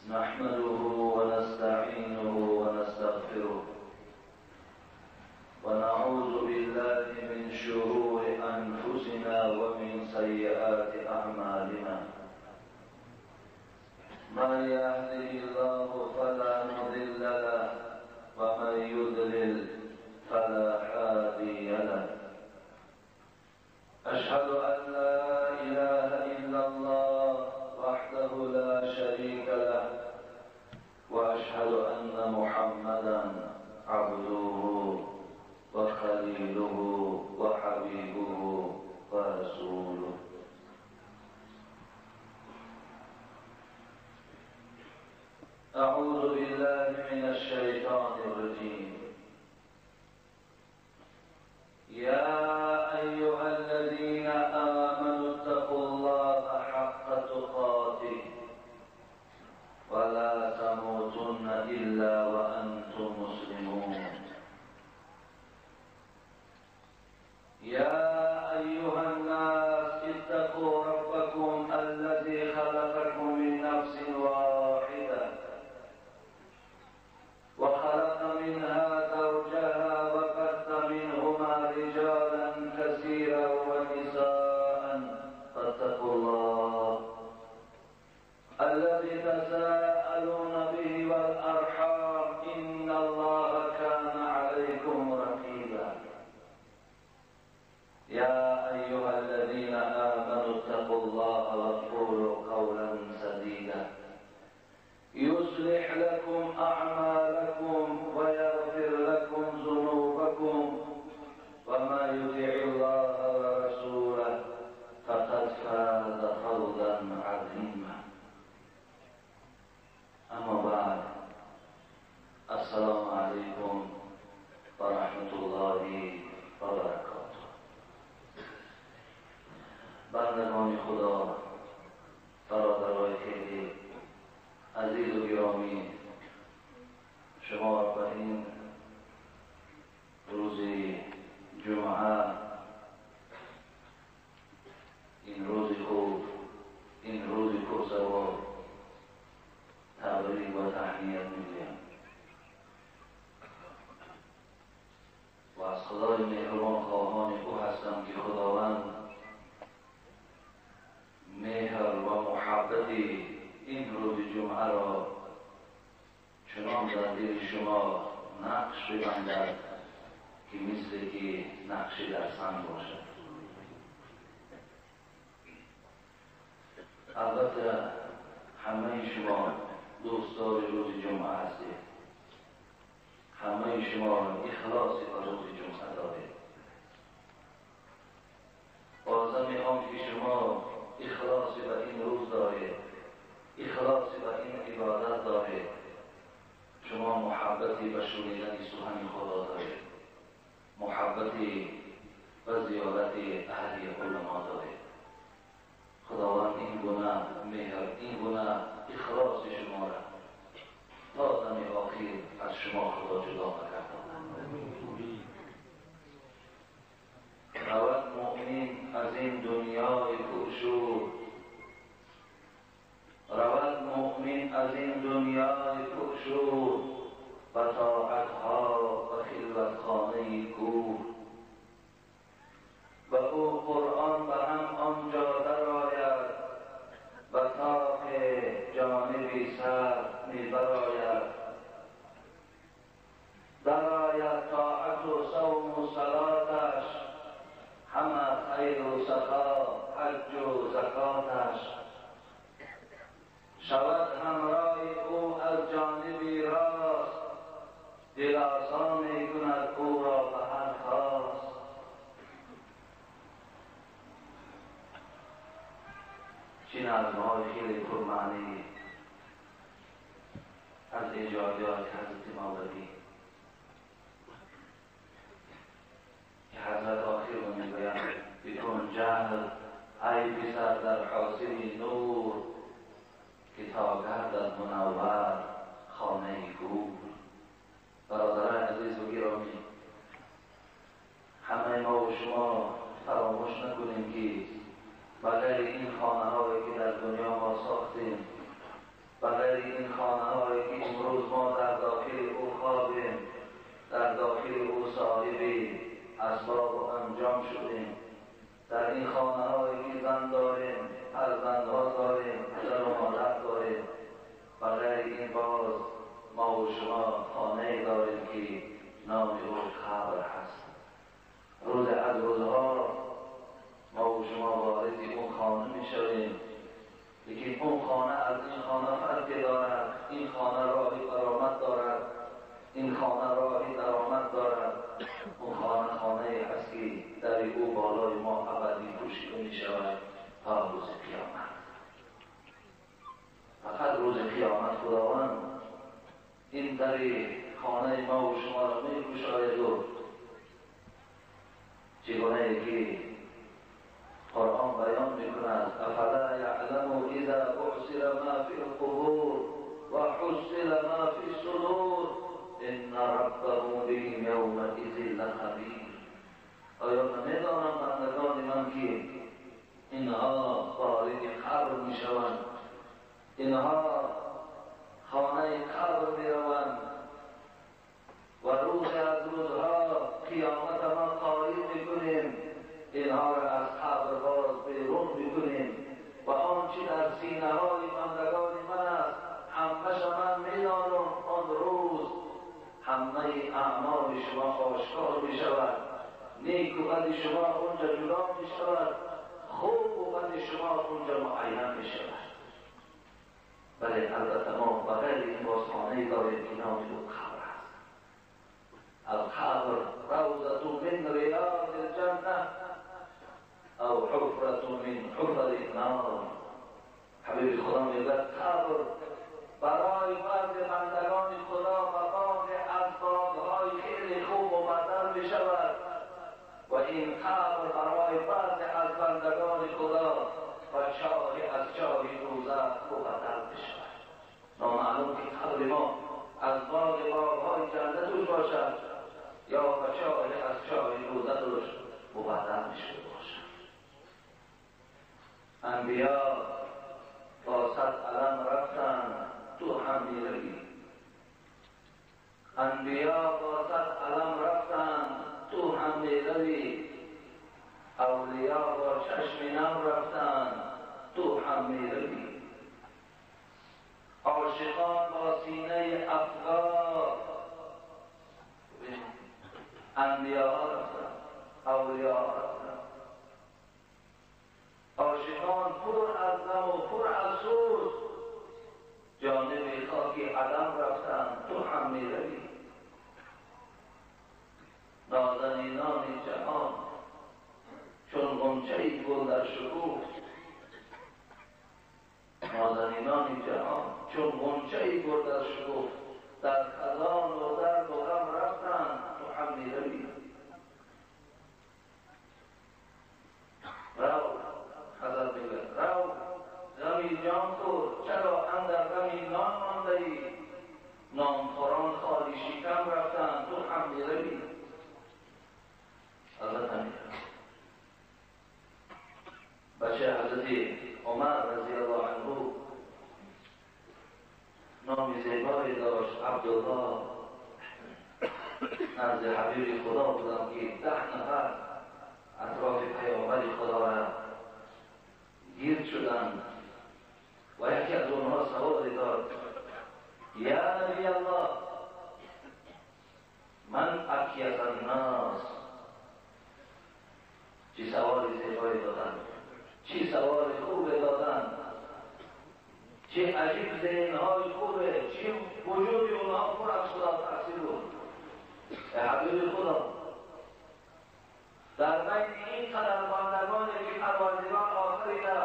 نحمده ونستعينه ونستغفره ونعوذ بالله من شرور أنفسنا ومن سيئات أعمالنا. من يهده الله فلا مضل له ومن يضلل فلا هادي له. أشهد أن لا إله إلا الله وحده لا شريك له وأشهد أن محمدا عبده وخليله وحبيبه ورسوله. أعوذ بالله من الشيطان الرجيم. يا أيها الذين آمنوا اتقوا الله حق تقاته ولا تموتن إلا وأنتم مسلمون. يا أيها الناس اتقوا ربكم الذي خلقكم من نفس واحدة وخلق منها زوجها وبث منهما رجالا كثيرا ونساء فاتقوا الله الذي تساءلون به والأرحام إن الله كان عليكم رقيبا. يا أيها الذين آمنوا اتقوا الله وقولوا قولا سديدا يصلح لكم أعمالكم ويغفر لكم ذنوبكم ومن يطع الله ورسوله فقد فاز فوزا عظيما. أما بعد، السلام عليكم ورحمة الله وبركاته. بندگان خدا، برادرای خیلی عزیز و گرامی، شما را به این روز جمعه، این روز خوب، این روز پرثواب تبریک و تهنیت میگویم و از خدای مهربان خواهان او هستم که خداوند مهر و محبت این روز جمعه را چنان در دل شما نقش ببندد که مثل که نقشی در سنگ باشد. البته همه شما دوستدار روز جمعه هستید، همه شما اخلاصی به روز جمعه دارید. بازم میخوام که شما اخلاصی به این روز دارید، اخلاصی به این عبادت دارید، شما محبتی به شنیدن سخن خدا دارید، محبتی و زیارت اهل علما دارید. خداوند این گونه مهر، این گونه اخلاص شما را تا دم آخر از شما خدا جدا نکرد. رود مؤمن از این دنیای پرشور، رود مؤمن از این دنیای پرشور و طاعتها و خلوتخانه کور و او قرآن به هم آنجا درآید و طاق جانبی سر می براید. درآید طاعت و صوم و صلاتش، همه خیر و سخا حج و زکاتش. شود همراه او از جانبی راست، دل آسان می کند او را به هر خواست. چه نظم‌های خیلی پرمعنی از ایجادیات حضرت مولوی که حضرت آخر رو میگویند بکن جهل ای پسر در حاصل نور که تا گردد منور خانه گور. برادران عزیز و گرامی، همه ما و شما فراموش نکنیم که بغیر این خانه هایی که در دنیا ما ساختیم، بغیر این خانه داریم، فرزندها داریم، پدر و مادر داریم، بغیر این باز ما و شما خانه داریم که نام او قبر هست. روز از روزها ما و شما وارد اون خانه می شویم، لیکن اون خانه از این خانه فرقی دارد. این خانه راهی درآمد دارد، این خانه راهی درآمد دارد. اون خانه خانه هست که در او بالای ما ابدی پوشیده می شود تا روز قیامت. فقط روز قیامت خداوند این در خانه ما و شما را می گشاید و چگونه که قرآن بیان می کند افلا یعلم اذا بعثر ما فی القبور و حصل ما فی الصدور ان ربهم بهم یومئذ لخبیر. آیا نمیدانم بندگان من که اینها وارد قبر می شوند، اینها خانه قبر می روند و روز از روزها قیامت ما قائم می کنیم، اینها را از قبر باز بیرون می کنیم و آنچه در سینه های بندگان من است همه‌ش من می دانم. آن روز همه اعمال شما آشکار می شود، نیک و بد شما اونجا جدا می شود، خوب و بد شما اونجا معین می شود. بله البته ما بغیر این بازخانه داریم که نام او قبر است. القبر روضة من رياض الجنة او حفرة من حفر النار. حبیب خدا میگوید قبر برای بعض بندگان خدا مقام از باغ‌های خیلی خوب و بدل می شود و این قبر برای بعض از بندگان خدا و چاهی از چاهی دوزخ و بدل می شود. نامعلوم که قبر ما از باغ‌های جنت روش باشد یا چاهی از چاهی دوزخ روش مبدل می شده باشد. انبیا با 100 علم رفتن، تو هم می روی. انبیا با 100 علم رفتن، تو هم می روی. اولیا با چشم نم رفتن، تو هم می روی. عاشقان با سینه افگار، انبیا رفتن، اولیا رفتن. عاشقان پر از غم و پر از سوز جانب خاک عدم رفتن، تو هم می روی. نازنینان جهان چون غنچه گل در شکوفت، نازنینان جهان چون غنچه گل در شکوفت، در خزان و درد و غم رفتن، تو هم می روی. رو حضرت میگوید رو غمی جان خور، چرا اندر غمی نان مانده ای؟ نانخوران خالی شکم رفتن، تو هم می روی. حضرت میگوید بچه حضرت عمر رضی الله عنه نام زیبایی داشت، عبدالله. نزد حبیب خدا بودم که 10 نفر اطراف پیامبر خدا را گیر شدند و یکی از اونها سوال داد یا نبی الله من اکیس الناس. چی سوال زیبایی دادن، چی سوال خوب دادن، چه عجیب ذهنهای خوبه، چه وجود اونها پر از خدا تحصیل بود. حبیب خدا در بین این قدر بندگانی که پروردگار آفریده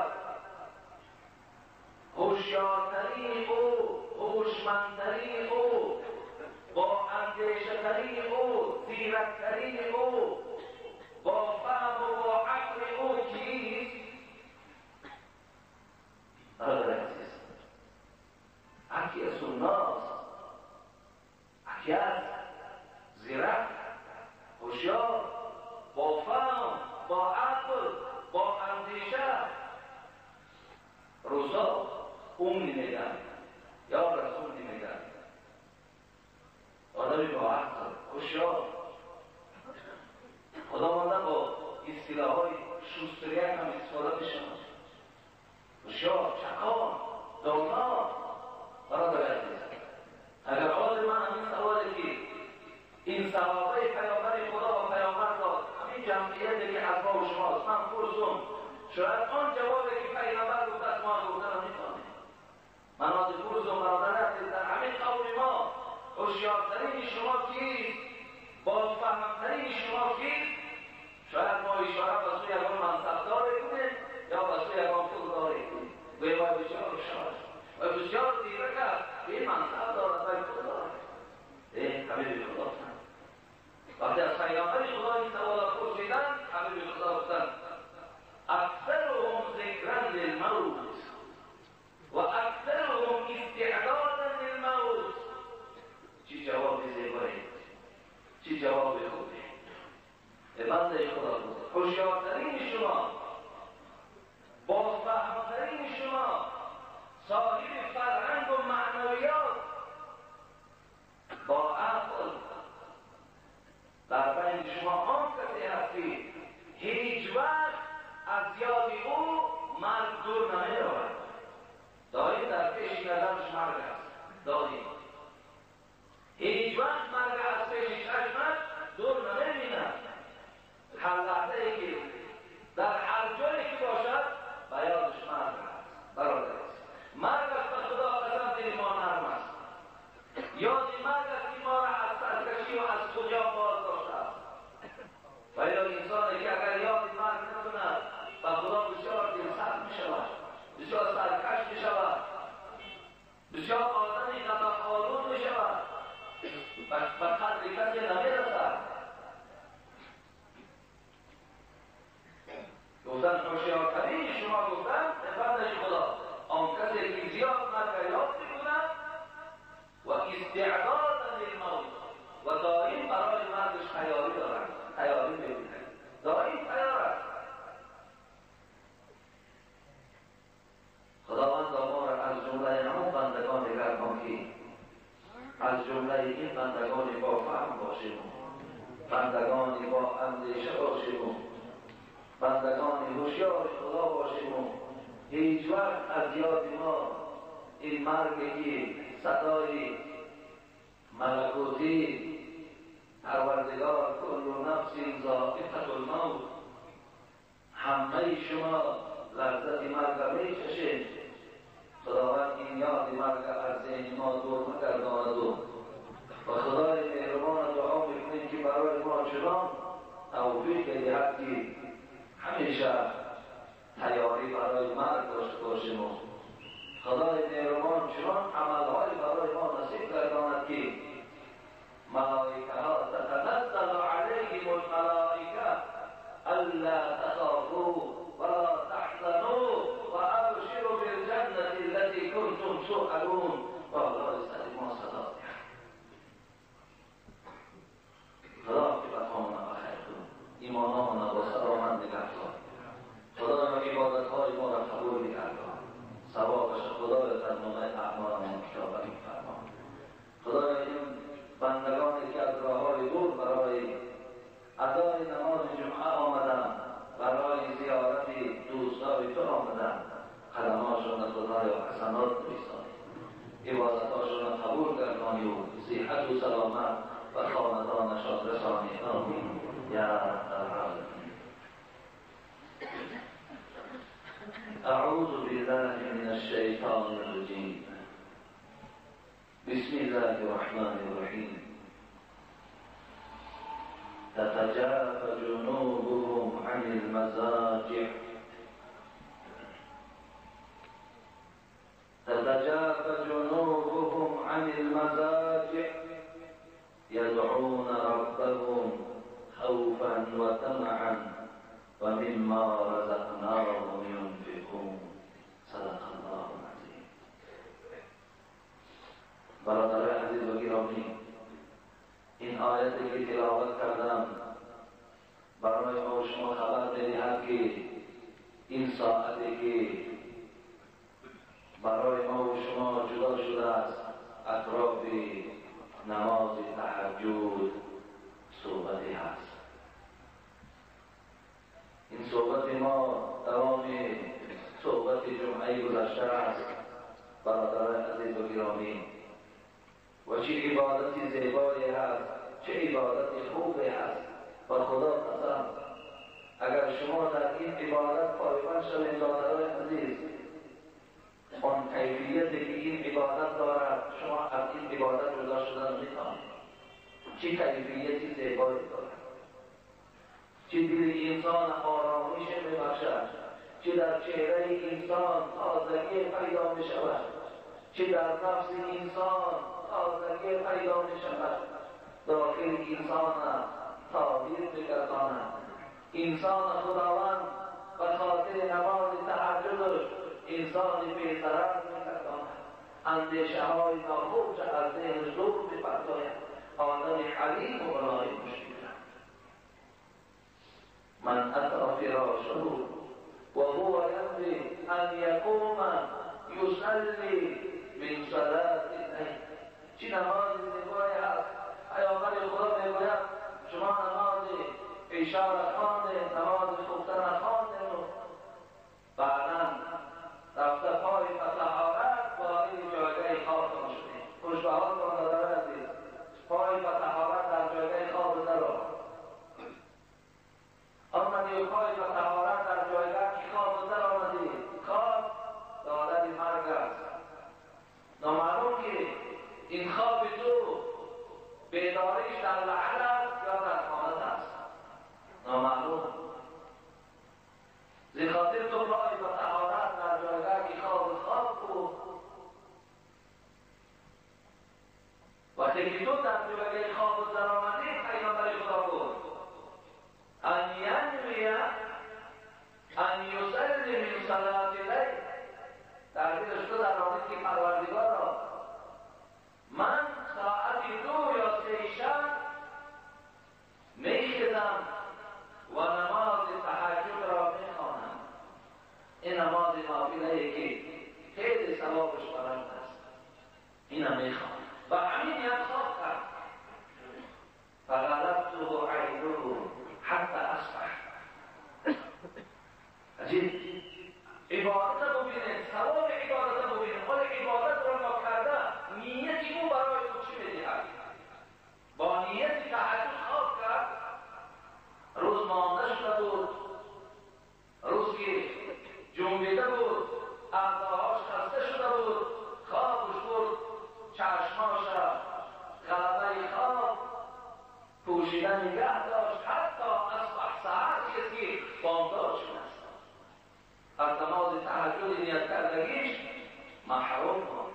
هوشیارترین او، هوشمندترین او، با اندیشه‌ترین او، زیرکترین او، با فهم و با عقل او کیست؟ عزیز اکیس الناس، اکیس زیرک، هوشیار، با فهم، با عقل، با اندیشه. روزا اون نمیگن یا رسول نمیگن، آدمی با عقل، هوشیار. خداوند با اصطلاح‌های شوستریان هم استفاده می‌شود. چی جواب خوبی به بنده خدا بود. هوشیارترین شما، بازفهمترین شما، صاحب فرهنگ و معنویات، با عقل در بین شما آن کسی هستید هیچ وقت از یاد او مرگ دور نمی‌رود. دائم در پیش نظرش مرگ است، دائم هیچ وقت مرگ از پیش چشمش دور نمی‌بیند. هر لحظه ای که در هر جایی که باشد به یادش مرگ است. برادر مرگ است، به خدا قسم دل ما نرم است. یاد مرگ است که ما را از سرکشی و از کجا باز داشته است. و یا انسانی که اگر یاد مرگ نکند به خدا بسیار دلسرد می‌شود، بسیار سرکش می‌شود، بسیار آدمی غضب‌آلود می‌شود، به قدر کسی نمی‌رسد. گفتن هوشیارترین شما، گفتن بنده خدا آن کسی که زیاد مرگ یاد می‌کند و استعداد للموت و دائم برای مرگش تیاری دارد، تیاری می‌بیند، دائم تیار است. خداوند ما را از جمله همون بندگان گرامی، از جمله این بندگان با فهم باشیم، بندگان با اندیشه باشیم، بندگان هوشیار خدا باشیم. هیچ وقت از یاد ما این مرگی صدای ملکوتی پروردگار کل نفس ذائقة الموت، همه شما لذت مرگ می‌چشید، خداوند این یاد مرگ از ذهن ما دور نگرداند و خدای مهربان دعا می‌کنیم که برای ما چنان توفیق دهد که همیشه تیاری برای مرگ داشته باشیم. خدای مهربان چنان عمل‌های برای ما نصیب گرداند که ملائکه ها تتنزل علیهم الملائکه الا تخافوا ولا تحزنوا وابشروا بالجنة التي كنتم توعدون. والله سلیم ما صدا خدا که بخواهمون بخیر کن، ایمانامون با سلامت نگه دار. خدا عبادت‌های ما را قبول نگردان، ثوابش خدا در نامه اعمالمون کتاب می‌فرما. خدا این بندگانی که از راه‌های دور برای ادای نماز جمعه آمدند، برای زیارت دوستان تو آمدند، قدم‌هاشون خدای و حسنات بریزانی، عبادت‌هاشون قبول گردانی و صحت و سلامت و خاندانشان رسانی. آمین یا رب العالمین. اعوذ بالله من الشیطان الرجیم. بسم الله الرحمن الرحیم. تتجافى جنوبهم عن المضاجع تتجافى جنوبهم عن المضاجع يدعون ربهم خوفا وطمعا ومما رزقناهم ينفقون. صدق الله العظیم. برادران عزیز و گرامی، این آیتی که تلاوت کردم برای ما و شما خبر می‌دهد که این ساعتی که برای ما و شما جدا شده است اطراف نماز تهجد صحبتی هست. این صحبت ما دوام صحبت جمعه گذشته است. برادران عزیز و گرامی، و چه عبادتی زیبایی هست، چه عبادتی خوبی هست. و خدا قسم اگر شما در این عبادت پایبند شوید برادران عزیز، آن کیفیتی که این عبادت دارد شما از این عبادت جدا شدن نمی‌توانید. چه کیفیتی زیبایی دارد، چه دل انسان آرامش می‌بخشد، چه در چهره انسان تازگی پیدا می‌شود، چه در نفس انسان تازگی پیدا می‌شود، داخل انسان تغییر می‌گرداند. انسان خداوند به خاطر نماز تهجدش انسان بی‌ضرر می‌گرداند، اندیشه‌های ناخوش از ذهنش دور می‌پردازد آدم حلیم و ملایم باشید. من اتى فراشه وهو ينوي ان يقوم يصلي من صلاة الليل. چی نماز زیبایی هست؟ پیامبر خدا میگوید شما نماز عشا را خوانده، نماز صبح را خوانده و بعدا رفته پای طهارت وارد جایگاه خوابتان شدید. خوشبختان برادر عزیز، پای طهارت در جایگاه خواب درآ. آمدی و پای طهارت در جایگاه که خواب درآمدی. خواب دادن مرگ است. نامعلوم که این خواب تو بیداریش در لحظه است یا در حالت است. نامعلوم. زی خاطر تو پای با طهارت در جایگاه که خواب کو. وقتی که تو در جایگاه خواب در آمدی پیامبر خدا بود ان ینوی ان یصلی من صلاة اللیل. در دلش تو در آمدی که پروردگارا من ساعت 2 یا 3 شب میخیزم و نماز تهجد را میخوانم. این نماز نافله که خیلی ثوابش بلند است، اینم میخوانم. و همین یک خواب کرد. فغلبته عینه حتی اصبح. عجیب. عبادت ببینید، ثواب عبادت ببینید. خود عبادت را ما کرده نیتی او برای او چی میدهد؟ با نیتی تهجد خواب کرد، روز مانده شده بود، روز که جنبیده بود، اعضاهاش خسته شده بود، خوابش بود، چشماش غلبه خواب پوشیده نگه داشت حتی اصبح ساعت که بامداد شده است. از نماز تهجد نیت کردگیش محروم ها.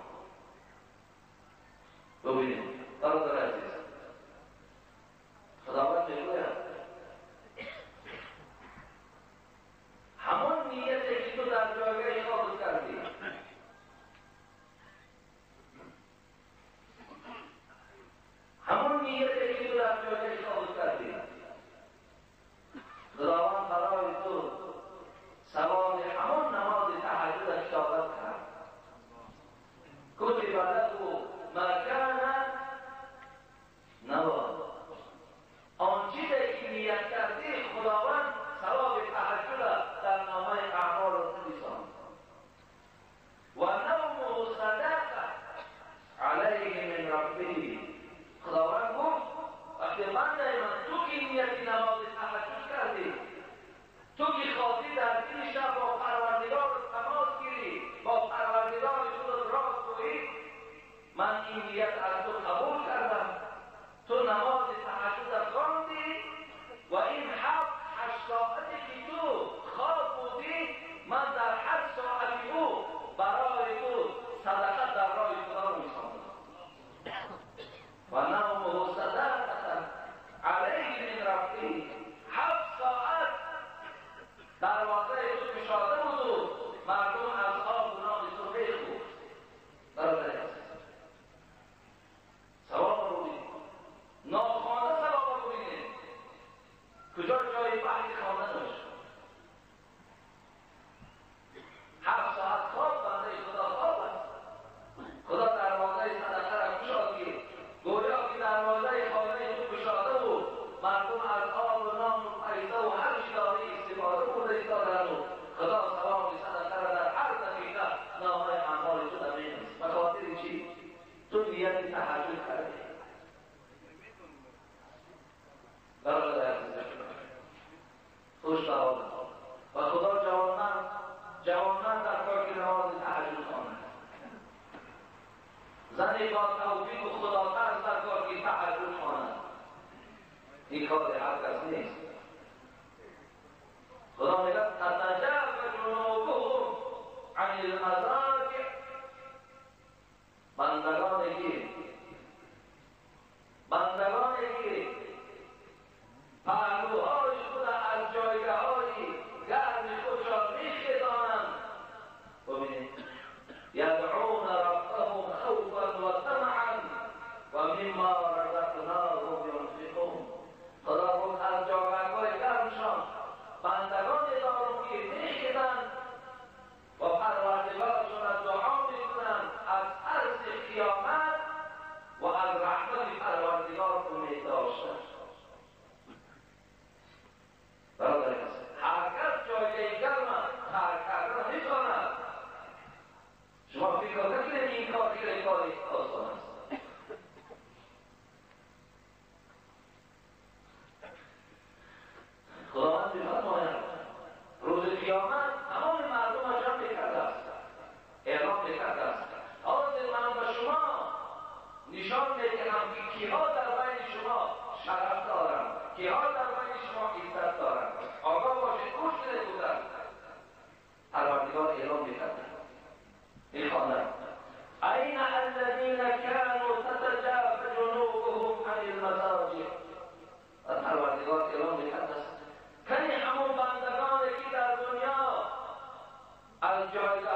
ببینید برادر عزیز، خداوند میگوید همون نیتی که تو در جایگاه خواب کردی، همون نیتی که تو در جایگاه خواب کردی، خداوند برای تو ثواب همون نماز تهجد اشارت کرد. کتب له ما کان نوى. آن چیزی که نیت کردی خداوند ثواب تهجد در نامه اعمال را نویساند. و نومه صدقه علیه من ربه. خداوند گفت وقتی بنده من تو که نیت نماز تهجد کردی، تو که خواستی در این شب با پروردگار تماس گیری، با پروردگار خود راز گویی، من این نیت از تو قبول کردم. تو نماز تهجد خواندی و این 7-8 ساعتی که تو خواب بودی، من در 8 ساعت او برای تو صدقه در راه خدا می‌خواندم. و نومه صدقه علیه من ربه. 7 ساعت دروازه تو گشاده بود و مردم از آب و نان تو بخورد. برادر ثواب رو ببینید، ناخوانده ثواب رو ببینید. کجا جای بحثی خوانده داشت؟ 7 ساعت خواب بنده خدا خواب است. خدا دروازه صدقه را گشاد که گویا که دروازه خانه تو گشاده بود، مردم از آب و نان و پیزه و هر چی داره استفاده بوده ایستادن و خدا ثواب صدقه را در هر دقیقه نامه اعمال تو نمی‌نویسد. به خاطر چی؟ تو نیت تهجد کردی. برادر عزیز خوش دعوت و خدا جوانمند در کار که نماز تهجد خوانند. زنی با توفیق و خدا ترس در کار که تهجد خوانند. این کار هر کس نیست. خدا میگه تتجافى جنوبهم عن المضاجع. بندگانی که پهلوهای خود از جایگاه‌های گرم خود را می‌خیزانند. ببینید یدعون ربهم خوفا و طمعا و مما رزقناهم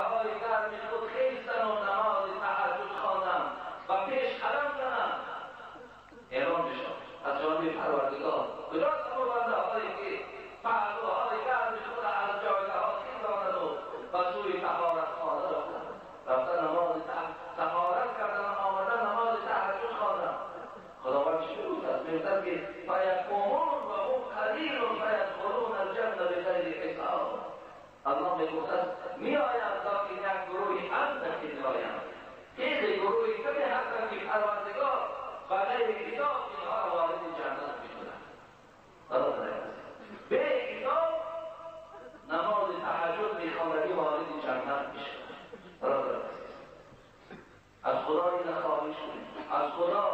های گرم خود خیستن و نماز تهجد خواندم و پیش قدم زدم. حیران میشم از جانب پروردگار کجاست اما بنده هایی که پهلوهای گرم خود از جایگاه خیزاند و سوی طهارت خانه رفتن نماز طهارت کردن و آمدن نماز تهجد خواندن. خداوند چی میگوید؟ میگوید که فیقومون و هم قلیل فیدخلون الجنه بغیر حساب. الله میگوید میآیند لکن یک گروهی اندکی میآیند، خیلی گروهی کمی هستند که پروردگار بغیر حساب اینها را وارد جنت میکنند. به حساب نماز تهجد میخواندگی وارد جنت میشه. از خدا این خواهش کنیم، از خدا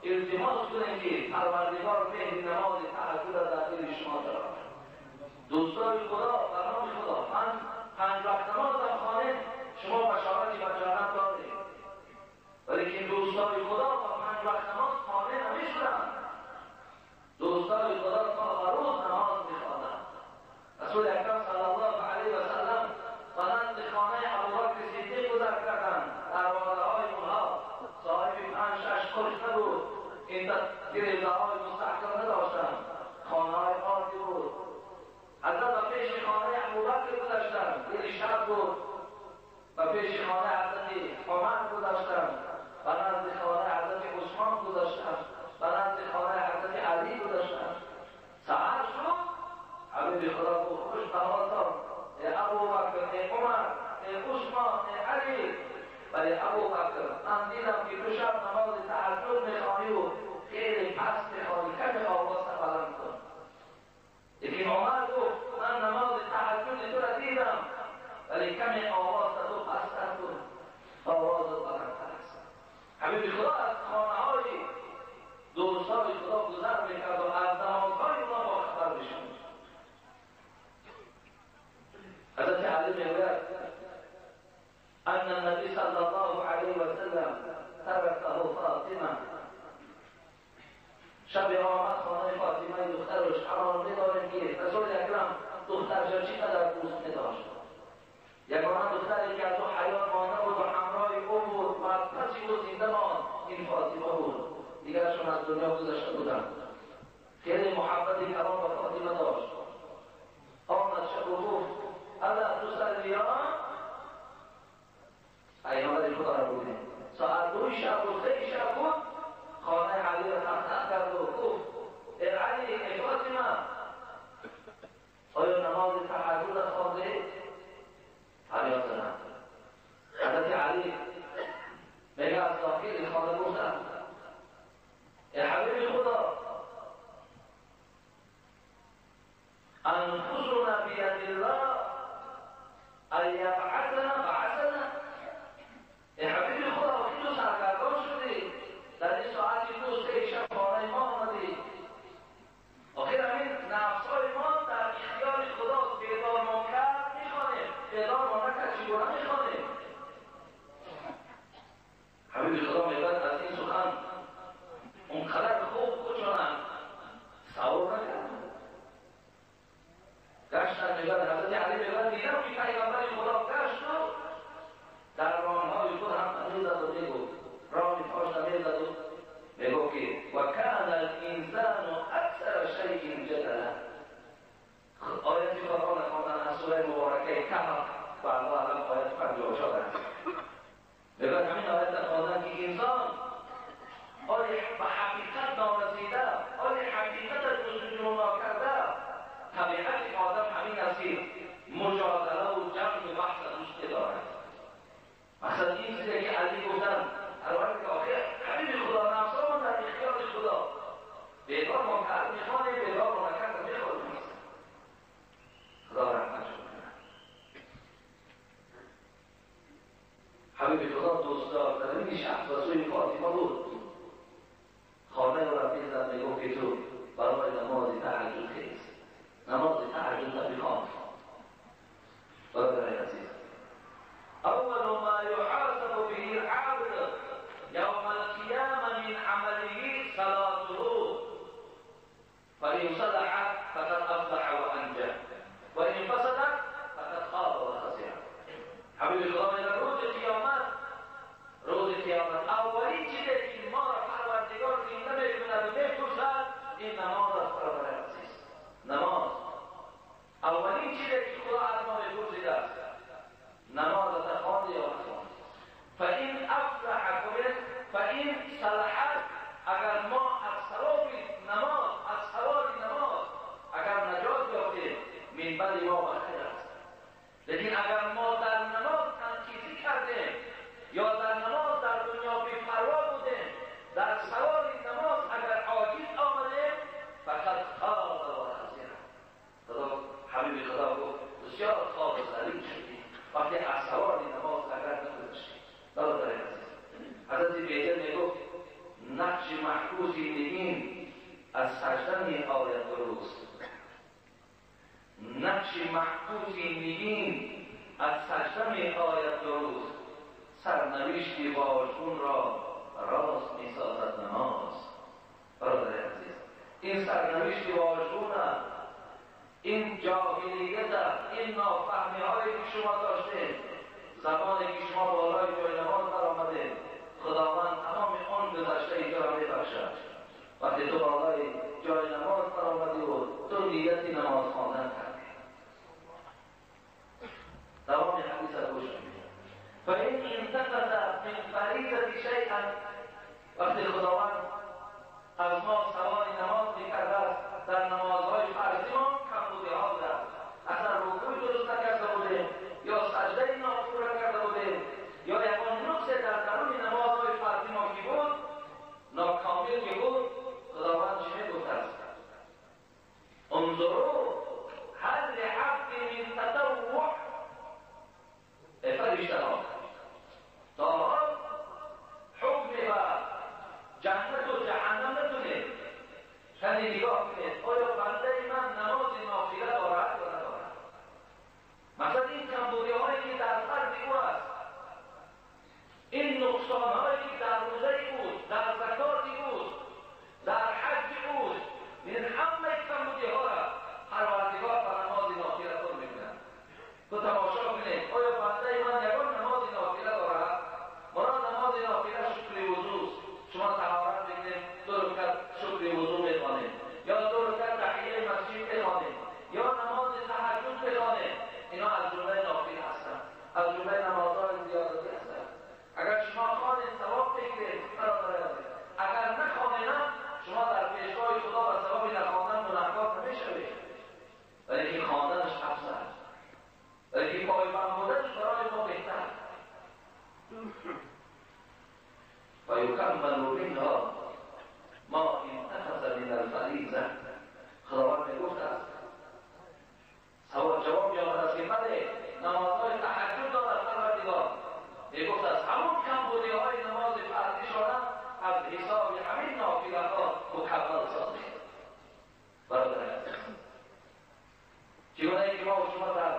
التماس کنیم که پروردگار مهر نماز تهجد در دل شما دارد. دوستان خدا و نام خدا، من 5 وقت نماز در خانه شما بشارتی و جنت دارید، ولیکن دوستان خدا و 5 وقت نماز خانه نمیشونند. دوستان خدا تا روز نماز میخوانند. رسول اکرم صلی الله علیه و سلم مانند خانه ابوبکر صدیق گذر کردند. دروازه‌های اونها صاحب 5-6 کلش نبود، این گریزه‌های مستحکم نداشتند، خانه‌های آردی بود. حضرت پیش خانه ابوبکر گذشتند، دل شب بود، و پیش خانه حضرت عمر گذشتند، و نزد خانه حضرت عثمان گذشتند، و نزد خانه حضرت علی گذشتند. سحر شد، حبیب خدا گفت خوش بهارتان ای ابوبکر، ای عمر، ای عثمان، ای علی. ولی ابوبکر من دیدم که تو شب نماز تهجد میخوانی و خیلی پست میخوانی، کمی آواز بلند کن. لیکن عمر گفت من نماز تهجد تو را دیدم ولی کمی آواز تو پستر کن، آواز بلندتر است. حبیب خدا از خانه‌های دوستان خدا گذر میکرد و از نمازهای اونا با خبر میشد. حضرت علی میگوید ان النبی صلی الله علیه و سلم ترکه فاطمه. شب آمد خانه فاطمه دخترش. اما می‌دانیم که رسول اکرم دخترش چقدر دوست می‌داشت. یگانه دختری که از او حیات مانده بود و همراه او بود و از پسی او زنده ماند این فاطمه بود. دیگرشون از دنیا گذشته بودند. خیلی محبتی کلام به فاطمه داشت. آمد شب و گفت الا تسلیان. پیامبر خدا را بودیم ساعت 2 شب و 3 شب بود. خانه علی را تحت کرد و گفت ای علی، ای فاطمه، آیا نماز تهجد را خوانده؟ فریاد زدند. حضرت علی میگه از داخل خانه گفتم ای حبیب خدا، انفسنا بید الله ان یبعثنا بعثنا. ای حبیب خدا، وقتی تو سرگردان شدی در این ساعتی 2-3 شب خانه ما آمدی، آخر همین نفسهای ما در اختیار خدا بیدار ما کرد میخوانه، بیدار ما نکرد چگونه میخوانه. حبیب خدا میگوید از این سخن اونقدر خوب کجانم صبر نکرد. گشتن میگوید حضرت علی میگوید دیدم که پیغمبر خدا گشت و در راههای خود هم میزد و میگفت راهی پاشت میزد و میگفت که و کان الانسان اکثر شیء جدلا. آیت قرآن خواندن از سوره مبارکه کهف و الله علم آیت 54 است. میگوید همین آیت خواندن که انسان آیا به حقیقت نارسیده، آیا حقیقت از جستجو ناکرده. طبیعت آدم همین است که مجادله و جمع و بحث دوست دارد. مثلا این چیزی که علی گفتن البته که آخر حبیب خدا نفسمون در اختیار خدا، بیدار ما کرد میخوانه، بیدار ما نکرد میخوانه. خدا رحمت شد. حبیب خدا دوست دار در این شخص و سوی فاطمه بود. خانه رو رفتی زد میگفت که تو برای نماز تهجد خیز، نماز تهجد را بخوان. برادر عزیز، اول ما يحاسب به العبد يوم القيامة من عمله صلاته فإن صلحت فقد أفلح وأنجح وإن فسدت فقد خاب وخسر. حبیب خدا میگه روز قیامت اولین چیزی که ما را پروردگار زنده میکند و میپرسد این نماز است. برادر عزیز، نماز اولین چیزی که خدا از ما میپرسیده است، نماز خواندی یا نخواندی. فاین افلح فاین صلحت، اگر ما از ثواب نماز، از ثواب نماز اگر نجات یافتیم من بعد ما بخیر است. لیکن اگر ما در نماز تنقیصی کردیم یا در نماز در دنیا بی‌پروا بودیم، در ثواب نماز اگر عاجز آمدیم فقط خاب و خسر. خدا حبیب خدا گفت بسیار خواب و ذلیل شدیم وقتی از ثواب نماز اگر نگذاشتیم. برادر عزیز، حضرت بیجر میگفت نقش محفوظی دیدیم از سجده می آید درست. نقش محفوظی دیدیم از سجده می آید درست. سرنوشتی واژگون را راست می سازد نماز. برادر عزیز، این سرنوشتی واژگون است، این جاهلیت است، این نافهمی هایی که شما داشتید زمانی که شما بالای جای نماز برآمدید، خداوند تمام آن گذشته ایجا را میبخشد. وقتی تو بالای جای نماز برآمدی و تو نیتی نماز خواندن کردی. دوام حدیث را گوش کنید. فإن انتقد من فریضة شیئا، وقتی خداوند از ما سوال نماز میکرده است، در نمازهای فرضی ما کمبودی ها بوده است. اصلا رکوع درست نکرده بودیم یا سجده ناپور کرده بودیم یا یکان نقص در درون نمازهای فرضی ما کی بود، ناکامل کی بود، خداوند چی میگفته است؟ انظروا هل لعبد من تطوع، فرشته‌ها تا حکم و جنت و جهنم نتونید شنی نگاه کنید آیا بنده من نماز نافله دارد یا ندارد. مثلا این کمبودی هایی که در فرض او است، این نقصان هایی که در روزه اوست، در زکات اوست، در حج اوست، این همه کمبودی ها را پروردگار بر نماز نافله پر میکنند. تو تماشا کنید آیا بنده من یگان نماز نافله دارد؟ مراد نماز نافله شکر وضو، شما طهارت بگیرید دو رکعت شکر وضو بخوانید یا دو رکعت تحیه مسجد بخوانید یا نماز تهجد بخوانید. اینا از جمله نافله هستند، از جمله نمازهای زیادتی هستند. اگر شما خوانید ثواب بگیرید، اگر نخوانید شما در پیشگاه خدا و ثواب نخواندن گناهکار نمیشوید، ولی که خواندنش افضل، ولی که پایبند بودنش برای ما بهتر. ويكمل منها ما انتخذ من الفریضه. خداوند میگفت است جواب میآمد است که بله نمازهای تهجد دارد پروردگار، میگفت است همون کمبودی های نماز فرضی شدن از حساب همین نافله ها مکمل سازید. برادر عزیز، چگونه که ما و شما در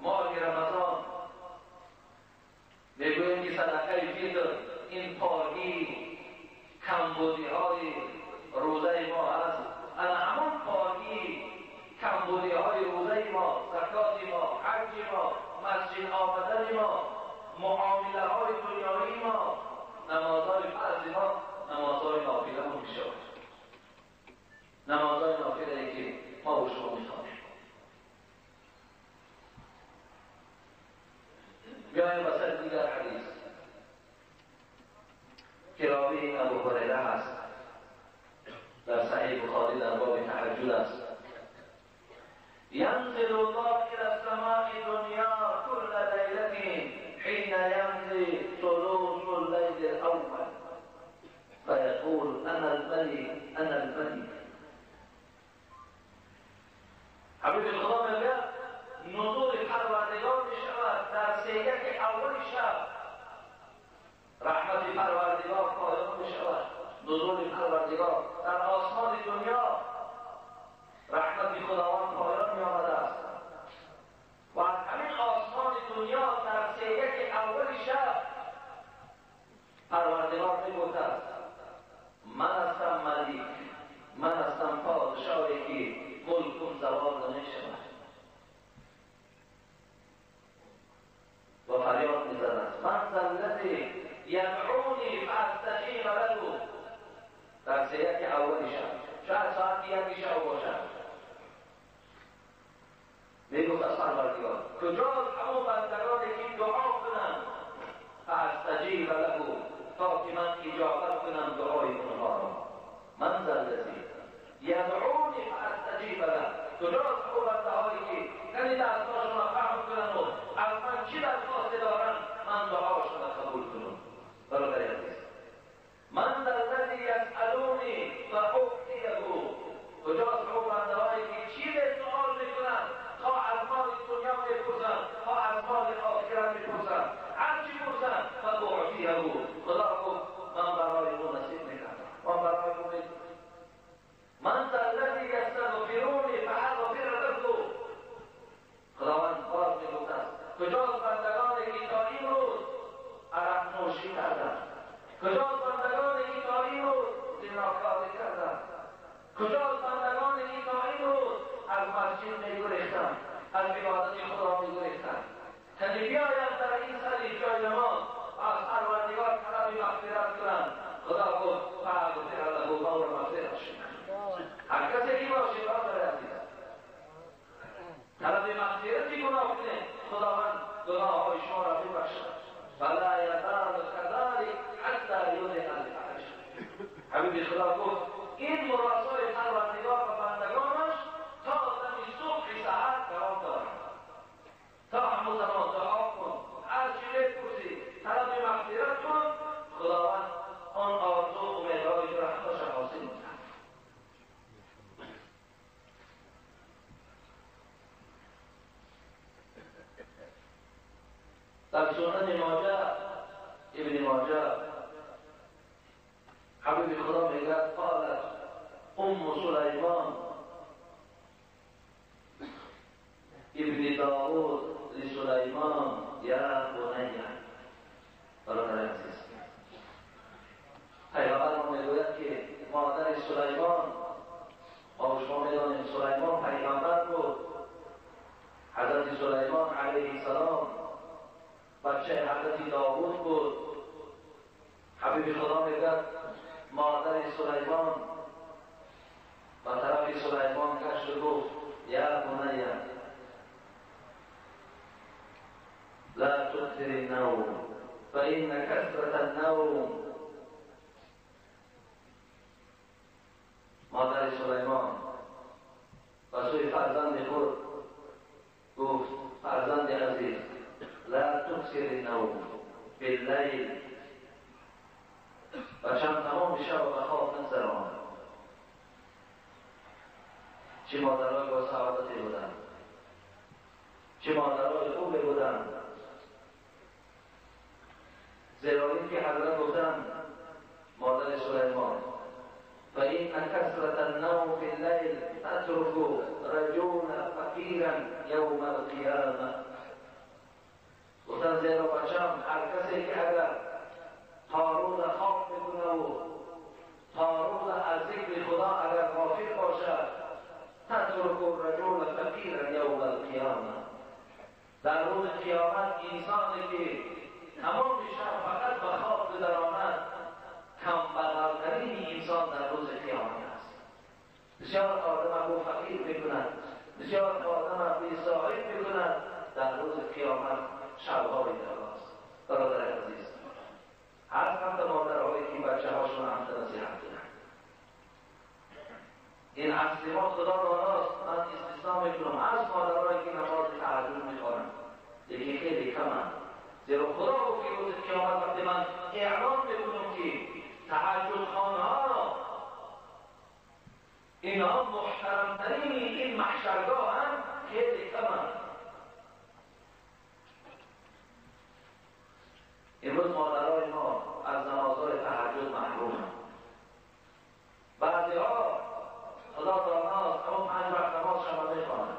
ماه رمضان میگوییم که صدقه فطر این پاکی کمبودی های روزه ما هست، انا همون پاکی کمبودی های روزه ما، زکات ما، حج ما، مسجد آمدن ما، معامله های دنیایی ما، نمازهای فرض ما، نمازهای نافله ما میشود. نمازهای نافله که ما و شما میخوانیم. بیاییم وسط دیگر حدیث که راوی ابو هریره هست، در صحیح بخاری در باب تهجد است. ینزل الله الى السماء دنیا كل لیلة حين يمضي ثلث الليل الاول فيقول انا الملك انا الملك. حبیب خدا میگه نزول پروردگار می شود در سیگه اول شب، رحمت پروردگار پایان می شود. نزول پروردگار در آسمان دنیا، رحمت خداوند پایان می آمده است و از همین آسمان دنیا در سیگه اول شب پروردگار می گفته است من هستم ملک، من هستم پادشاهی که ملکم زوال نمی شود. و الذی یدعونی فاستجیب له. در سیاق اولی شاید ساعت یکی شب باشد. میگفت از پروردگار کجاست همون بندگانی که دعا کنند فاستجیب له، تا که من اجابت کنم دعای اونها را. من ذا الذی یدعونی فاستجیب له. کجاست همون بندهایی که یعنی دستاشون را فهم کنند و از من چی درخواست دارند من دعاشون را قبول کنم. برادر عزیز، من ذا الذی یسألونی فاعطیه. کجاست همون بندهایی که چی به سؤال میکنند، تا از مال دنیا میپرسن، تا از مال آخرت میپرسن، هر چی پرسن فاعطیه. خدا گفت من برای او نصیب میکنم، من برای او میکنم. من ذا الذی یستغفرونی فاغفر له. خداوند باز میگفت است کجاست بندگانی که تا این روز عرق نوشی کردند، کجاست بندگانی که تا این روز زناکاری کردند، کجاست بندگانی که تا این روز از مسجد میگریختند، از عبادت خدا میگریختند. کلی بیایند در این سری جای نماز از پروردگار طلب مغفرت کنند. خدا گفت فاغفر له، ما را مغفرت شد. هر کسی که باشه برادر عزیز طلب مغفرتی گناه کنه، خداوند گناههای شما را میبخشد. فلا یزال کذلک حتی یدخل الفحش. حبیب خدا گفت این مراسای پروردگار و بندگانش تا زمین صبح سحر دوام دارد. تا همون زمان دعا کن، هر چی بپرسی طلب مغفرت کن، خداوند آن آرزو و امیدهای که رحمتش حاصل می‌کند. در سنن ماجه ابن ماجه حبیب خدا میگوید قالت ام سلیمان ابن داود لسلیمان یا بنی. برادر عزیز، پیغمبر ما میگوید که مادر سلیمان، ما شما میدانیم سلیمان پیغمبر بود. حضرت سلیمان علیه السلام بچه حضرت داوود بود. حبیب خدا میگوید مادر سلیمان و طرف سلیمان گشت و گفت یا بنی لا تكثر النوم فإن كثرة النوم. مادر سلیمان و سوی فرزند خود گفت فرزند عزیز لا تكثر النوم باللیل، و چند تمام شب و خواب نگذران. چه مادرهای با سعادتی بودند، چه مادرهای خوبی بودند. زیرا اینکه حضرت گفتند مادر سلیمان فإن كثرة النوم في الليل تترك رجلا فقيرا يوم القيامة. گفتند زیرا بچم هر کسی که اگر تا روز خواب بکنه و تا روز از ذکر خدا اگر غافل باشد تترک رجلا فقیرا یوم القیامه. در روز قیامت انسانی که تمام شب فقط به خواب گذراند کمبغل‌ترین انسان در روز قیامت است. بسیار آدم رو فقیر میکند، بسیار آدم رو بی‌صاحب میکند. در روز قیامت شب‌های دراز. برادر عزیز، هر هم مادرهایی که بچه هاشون هم نصیحت کنند. این اصلی ما خدا داناست. من استثنا میکنم از مادرهایی که نماز تهجد میخوانند، یکی خیلی کمند. زیرا خدا گفت که روز قیامت وقتی من اعلام میکنم که تهجد خانه‌ها اینها محترمترین این محشرگاه هم خیلی کمند. امروز مادرای ما از نمازهای تهجد محرومند. بعضی‌ها خدا داناست اما 5 وقت نماز شب میخوانند.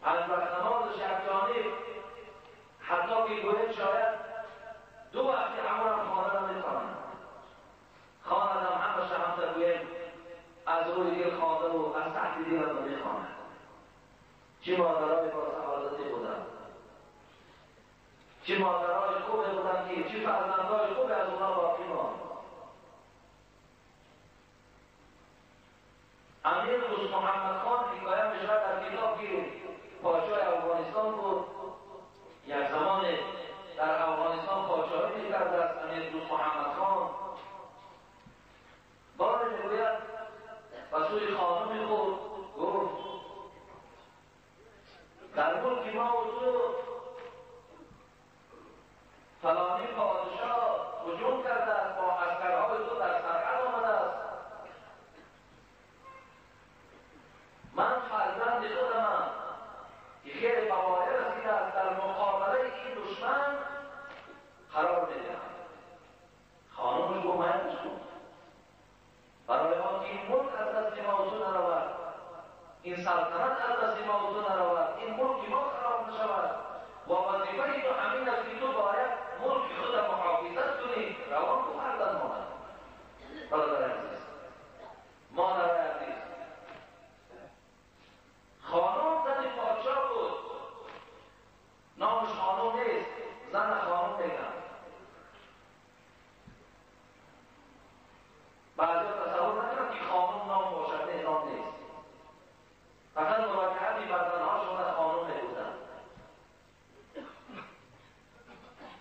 5 وقت نماز شبجانی حتی که گوید شاید 2 وقتی همون هم خواندن میخوانند. خواندم همه شب هم گوید از روی دل خوانده و از تحت دل هم میخوانند. چه مادرای با سعادتی بودند. چه مادرهای خوبه بودن که چه فرزندهای خوبه از اونها باقی ماند. امیر دوست محمد خان حکایت میشود در کتاب که پادشاه افغانستان بود، یک زمان در افغانستان پادشاهی میکرد از امیر دوست محمد خان. بار میگوید و سوی خانمی خود گفت در ملک ما و تو فلانی پادشاه هجوم کرده است، با عسکرهای تو در سرحد آمده است. من فرزند خودمم که خیلی بواره رسیده است، در مقابله این دشمن قرار میدهم. خانمش گفت مهمش کن برای آن این ملک از دست ما و تو نرود، این سلطنت از دست ما و تو نرود، این ملک ما خراب نشود و وظیفه تو همین است که تو باید ملک خود محافظت کنی. روان تو فرزند ماند. برادر عزیز، مادر عزیز، خانم زن پادشاه بود. نامش خانم نیست، زن خانم میگن. بعضی تصور نکنم که خانم نام باشد، نه نام نیست. فقط مراجعتی بر زنهاشون از خانم میگوزن.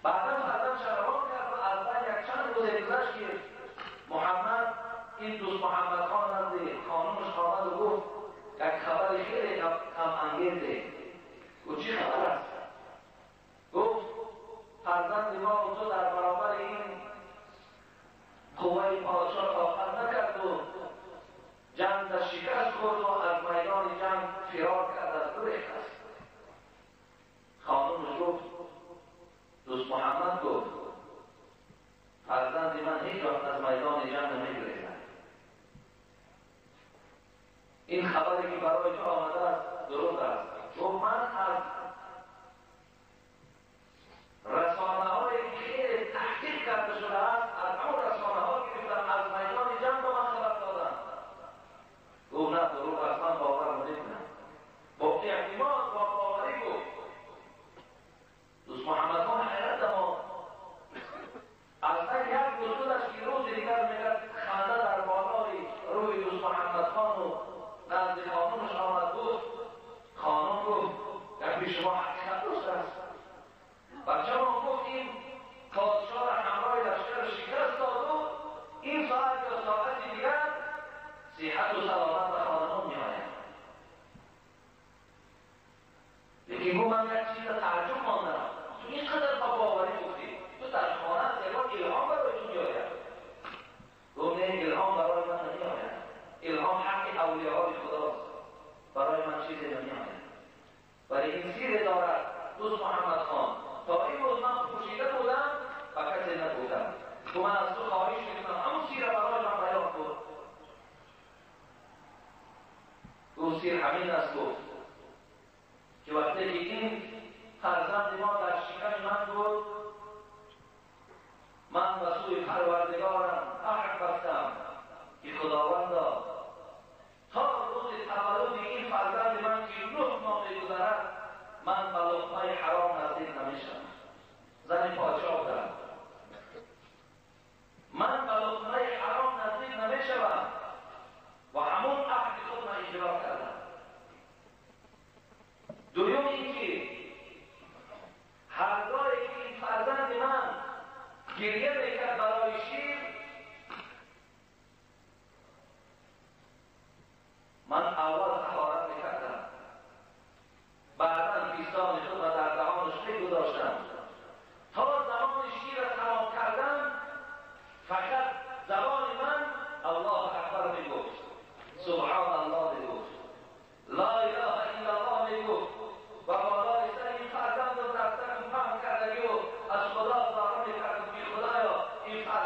بعدا فرزند شروان کرد و از بین یک چند روز گذشت که محمد این دوست محمد خان نزد خانمش آمد و گفت یک خبر خیلی غم انگیزه. گفت چی خبر است؟ گفت فرزند ما و تو در برابر این قوه پادشاه طاقت نکرد و جنگ در شکست خورد و از میدان جنگ فرار کرد، از گریخت است. خانمش گفت، دوست محمد گفت فرزند من هیچ وقت از میدان جنگ نمیگریزد. این خبری که برای تو آمده است درست است. گفت من از رسانه‌های که خیلی تحقیق کرده شده است، از همون رسانه‌ها گرفتم، از میدان جنگ به من خبر دادن. گفت نه دروغ است، من باور نمی‌کنم. با اعتماد با باوری گفت. دوست محمد خان حیرت اما اصلا یک گفتودش که روز دیگر میگرد خنده در بالای روی دوست محمد خان و نزد خانمش آمد. گفت خانم گفت یک به شما حقیقت دوست است. بچه ما گفت این پادشاه را همراه لشکر شکست داد و این ساعت یا ساعت دیگر صحت و سلامت به خانمان می آید. لیکن گفت من یک چیز تعجب ماندم، تو اینقدر با باوری گفتی تو در خانه سیما الهام برای تو می آید. گفت نه، الهام برای من نمی آید. الهام حق اولیاء خداست، برای من چیزی نمی آید. برای این سیر دارد دوست محمد خان. تا این روز من پوشیده بودم و کسی نبودم. تو من از تو خواهش میکنم همون سیر برای من بیان کن. او سیر همین است گفت که وقتی که این فرزند ما در شکم من بود، من به سوی پروردگارم عهد بستم که خداوندا تا روز تولد این فرزند من که 9 ماه می‌گذرد من به لقمه حرام نزدیک نمیشم. زن پادشاه بودم، من به لقمه حرام نزدیک نمیشم و همون عهد خود من اجرا کردم. دوم اینکه هرگاهی که این فرزند من گریه میکرد برای شیر، من اول طهارت میکردم، بعدا پیستان خود را در دهانش میگذاشتم تا زمان شیر را تمام کردم. فقط زبان من الله اکبر میگفت، سبحان الله میگفت، لا اله الا الله میگفت و بالای سر این فرزند رو در سرم پهن کردگی و از خدا زاره میکردم که خدایا این فرزند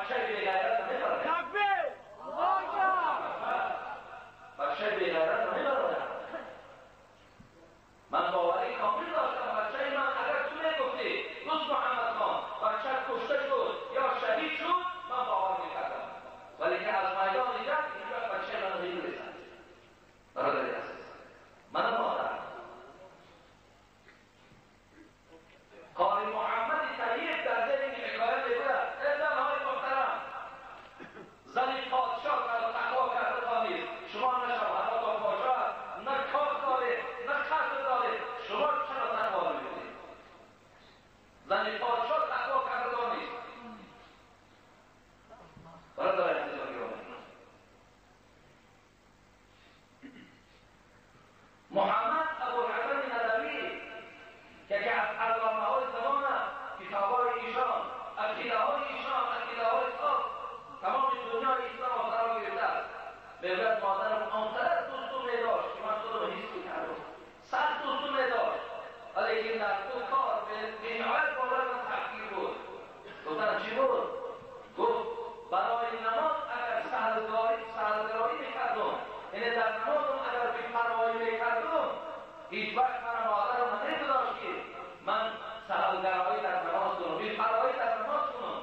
بچه بی‌غیرت رو میبرد. تکبیر! بچه بی‌غیرت رو میبرد. من باوری کامل داشتم بچه من اگر تو میگفتی دوست محمد خان بچه کشته شد یا شهید شد من باور میکردم، ولی که از میدان جنگ اینجا بچه من غیر رسند. برادری عزیز، من مادر قاری محمد طیب در ذهن این حکایت میگوید ای زنهای محترم، زنی پادشاه را تقوا کرده خواهید، شما نه شوهرات پادشاه، نه کار دارید، نه قصد دارید، شما چرا تقوا میکنید؟ زنی پادشاه تقوا کرده دانید. برادر عزیز و گرامی، محمد ابوالحسن ندوی که از علامه‌های زمان کتاب‌های ایشان، عقیده‌های ایشان، عقیده‌های خاص تمام دنیای اسلام را فرا گرفته است. می‌گوید مادرم آنقدر دوستو می‌داشت که من خودم را حس می‌کردم، صد دوستو می‌داشت، ولی در دو کار به نهایت باور من تحقیر بود. گفتم چی بود؟ گفت برای نماز اگر سهل‌گرایی می‌کردم، یعنی در نمازم اگر بی‌پروایی می‌کردم، هیچ وقت من مادرم نمی‌گذاشت که من سهل‌گرایی در نماز کنم، بی‌پروایی در نماز کنم.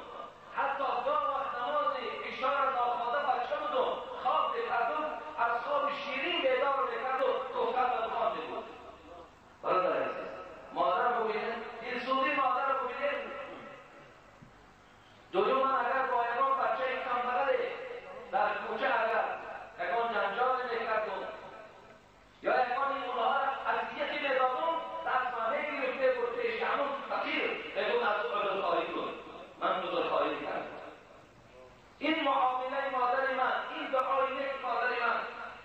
حتی گاه وقت نماز عشا را ناخوانده بچه بودم، خواب می‌کردم، از خواب شیرین بیدار می‌کردم، گفتم به خواب می‌بود. برادر عزیز، مادرم ببینید، دلسوزی مادرم ببینید. جلو من اگر با یکان بچه کمبغل در کوچه اگر یکان جنجال می‌کردم یا یکان این اونها را اذیتی می‌دادم، دست من می‌گرفت بود پیش همون فقیر بگم از عذرخواهی کن، من عذرخواهی کردم. این معامله مادر من، این دعای نیک مادر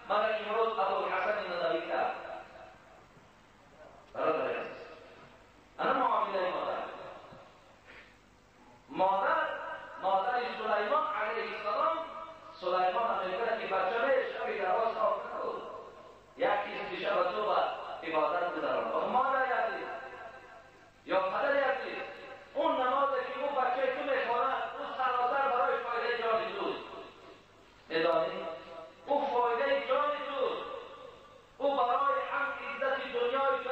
من امروز ابوالحسن ندوی کرد. برادر عزیز، انا معامله مادر سلیمان علیه السلام، سلیمان هم میگوید که بچه شبی درواز خواب نکن، یکی از شب تو با عبادت گذران. آخه مادر عزیز یا پدر عزیز، اون نمازی که اون بچه تو میخواند اون سراسر برای فایده جان توست. میدانید او فایده جان توست، او برای هم عزت دنیای تو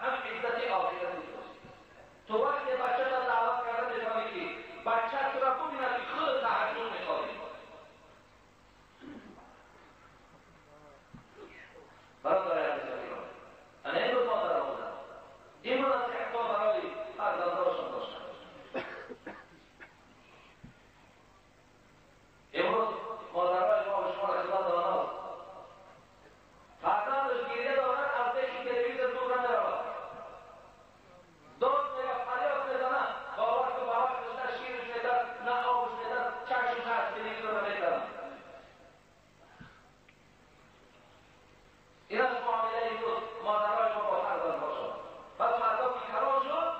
هم عزت آخرت توست. تو وقتی بچه را دعوت کرده می‌کنی که بچه تو را ببیند که خود تهجد می‌خوانی. برادر عزیز و گرامی، انا امروز مادر بودم، امروز از حتی برای فرزندانشان داشتم. امروز مادرهای ما و شما را خدا داناست، فرزندش گریه دارد از دیگه تلویزیون دور نمی‌رود، داد میگه فریاد میزنن، با وقت نه شیرش میدن، نه آبش میدن، چشمش هست تلویزیون رو میدن. این از معامله امروز مادرهای ما با فرزند باشد. بعد فردا که خراب شد،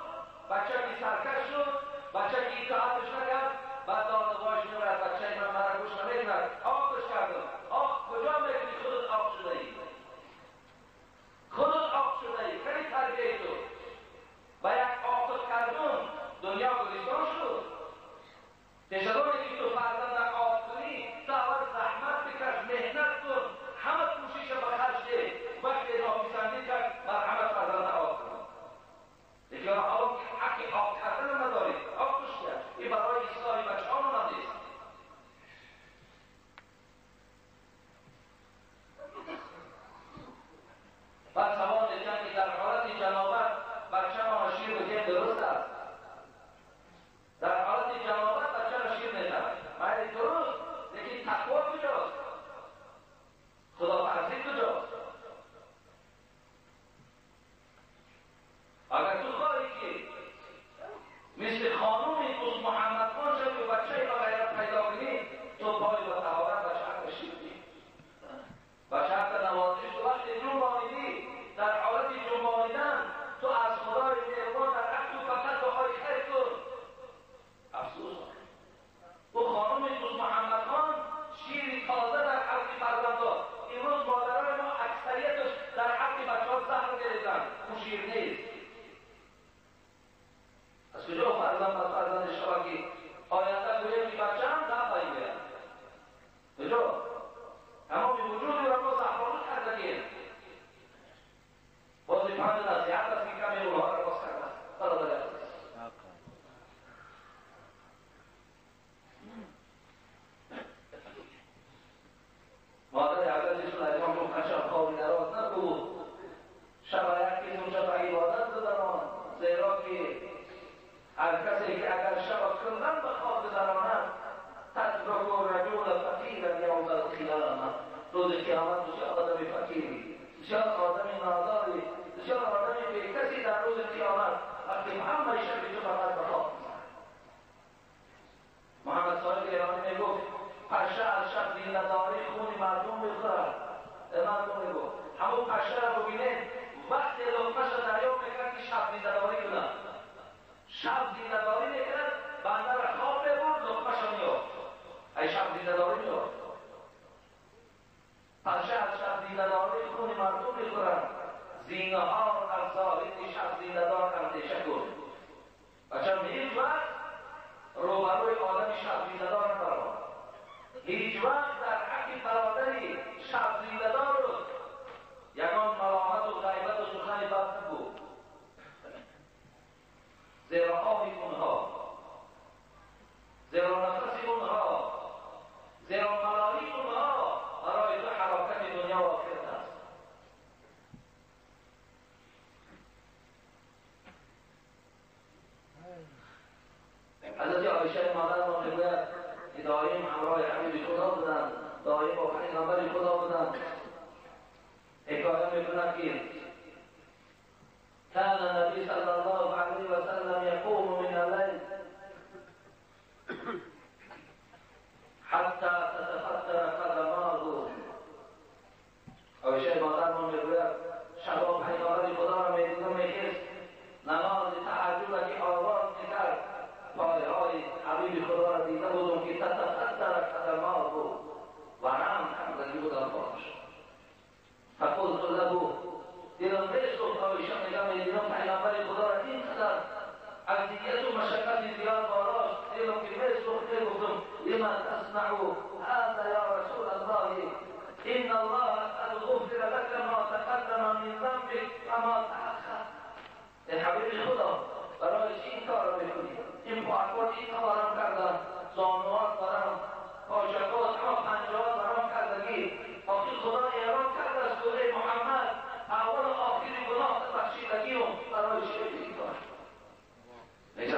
بچه که سرکش شد، بچه که اطاعتش نکرد، بعد دادوایش میبرد بچه من مرا گوش نمیدن، آبش کردم. آب کجا میکنی خودت آب شده ای؟ خودت آب شده ای، خیلی تربیه تو. و یک آفت کردن دنیا گلستان شد. تشدانی که تو فرزند در آب کنی، تو اول زحمت بکش، مهنت کن، همه کوشش بخرج ده، وقتی ناپسندی کرد مرحمت فرزند در آب کن. دیگه آب حق آب کردن نداری، آب کش کرد. این برای اصلاح بچه ها هم نیست. بعد سوال دیدن که در حالت جنابت بچه ما شیر بگیم درست است. در حالت جنابت بچه را شیر میدن، باید درست، لیکن تقوا کجاست؟ خداپرستی کجاست؟ اگر تو خواهی که مثل خانومی دوست محمد خان شد و بچه را غیرت پیدا کنی، تو پای با طهارت و شرط شیر دی و شرط نوازش. تو وقتی جنبانیدی، در حالت جنبانیدن تو از خدای مهربان در حق تو فقط دعای خیر کن. افسوس او خانم دوست محمد خان شیر تازه در حق فرزندان. امروز مادران ما اکثریتش در حق بچه‌ها زهر گرفتن، اون شیر نیست. از کجا فرزند شما که آینده گویم که بچه‌ام قیامت بسیار آدم فقیری، بسیار آدم ناداری، بسیار آدم بی کسی در روز قیامت وقتی محمد شبی تو فقط به خواب میزند. محمد صاحب ایرانی میگفت پشه از شب دین نداری خون مردم میخورد. مردم میگفت همون پشه را ببینید وقتی لقمه‌ش را دریا میکرد که شب دین نداری کنند، شب دین نداری میکرد بنده را خواب ببرد لقمه‌ش را میافت. ای شب دین نداری میافت. پشه از شب دین نداری خون مردم میخورد. زینهار از ظالم شب دین ندار اندیشه کن. بچه هیچ وقت روبروی آدم شب دین ندار نبرد. هیچ وقت در حق برادری شب دین ندار یکان ملامت و غیبت و سخن بد نگو، زیرا آبی اونها، زیرا نفس اونها، زیرا ملالی اونها برای تو حراکت دنیا و آخرت است. حضرت عایشه مادرمان میگوید که دائم همراه حبیب خدا بودند، دائم با پیغمبر خدا بودند. حکایه میکنند که كان النبي صلى الله عليه وسلم يقوم من الليل حتى تتفتر قدماه. عایشه مادرمان میگوید شبا پیغمبر خدا را میدیدم میخست نماز تهجد که آواز میکرد پایهای حبیب خدا را دیده بودم که تتفتر قدماه و رم کردگی بود آنفاش. فقلت له دیدم بسخت عایشه میگم میدیدم پیغمبر خدا را اینقدر اذیت و مشقت زیاد بالاست. دیدم که بسخت گفتم لما تصنع هذا یا رسول الله ان الله قد غفر لك ما تقدم من ذنبك و ما تأخر. ای حبیب خدا برای چی این کار را میکنی؟ این پاکوات این کارم کردم، زانوات دارم، پاچکات ها پنجهات برام کردگی. آخر خدا اعلان کرده از دوره محمد اول و آخری گناه بخشیدگی برای چی این کار؟ نیست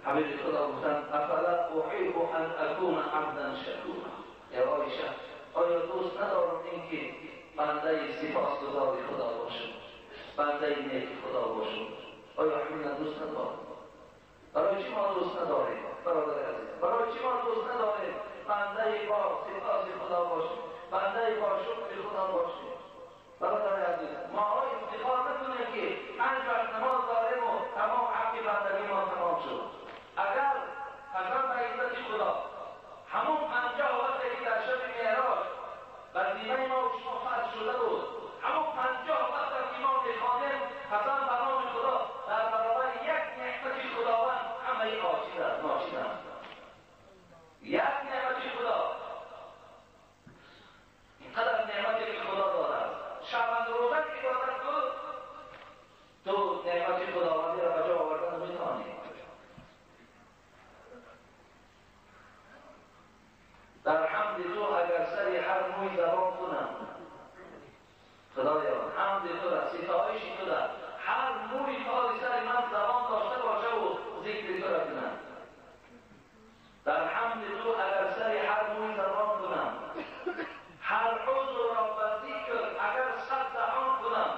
حبیب خدا گفتن افلا احب ان اکون عبدا شکورا. ای عایشه آیا دوست ندارم اینکه بنده سپاسگزار خدا باشم، بنده نیک خدا باشم؟ آیا همین دوست ندارم؟ برای چی ما دوست نداریم برادر عزیز؟ برای چی ما دوست نداریم بنده با سپاس خدا باشیم، بنده با شکر خدا باشیم؟ برادر عزیز ما افتخار نکنیم که 5 وقت نماز داریم و تمام حق بندگی ما تمام شد. اگر حضرت عزت خدا همون 50 وقتی که در شب معراج وظیفه ما و شما فرض شده بود، همون 50 وقت که ما میخوانیم قسم به نام خدا در برابر یک نعمت خداوند همه ای ناچیدند. یک نعمت خدا، اینقدر نعمتی که خدا دارد. شبانه روزه عبادت کن تو نعمت خداوندی را به جا آوردن میتوانی. در حمد تو اگر سری هر موی زبان کنم خدایا حمد تو را، ستایش تو را، هر موی پای سر من زبان داشته باشه و ذکر تو را کنم. در حمد تو اگر سری هر موی زبان کنم، هر عضو را به ذکر اگر 100 دهان کنم،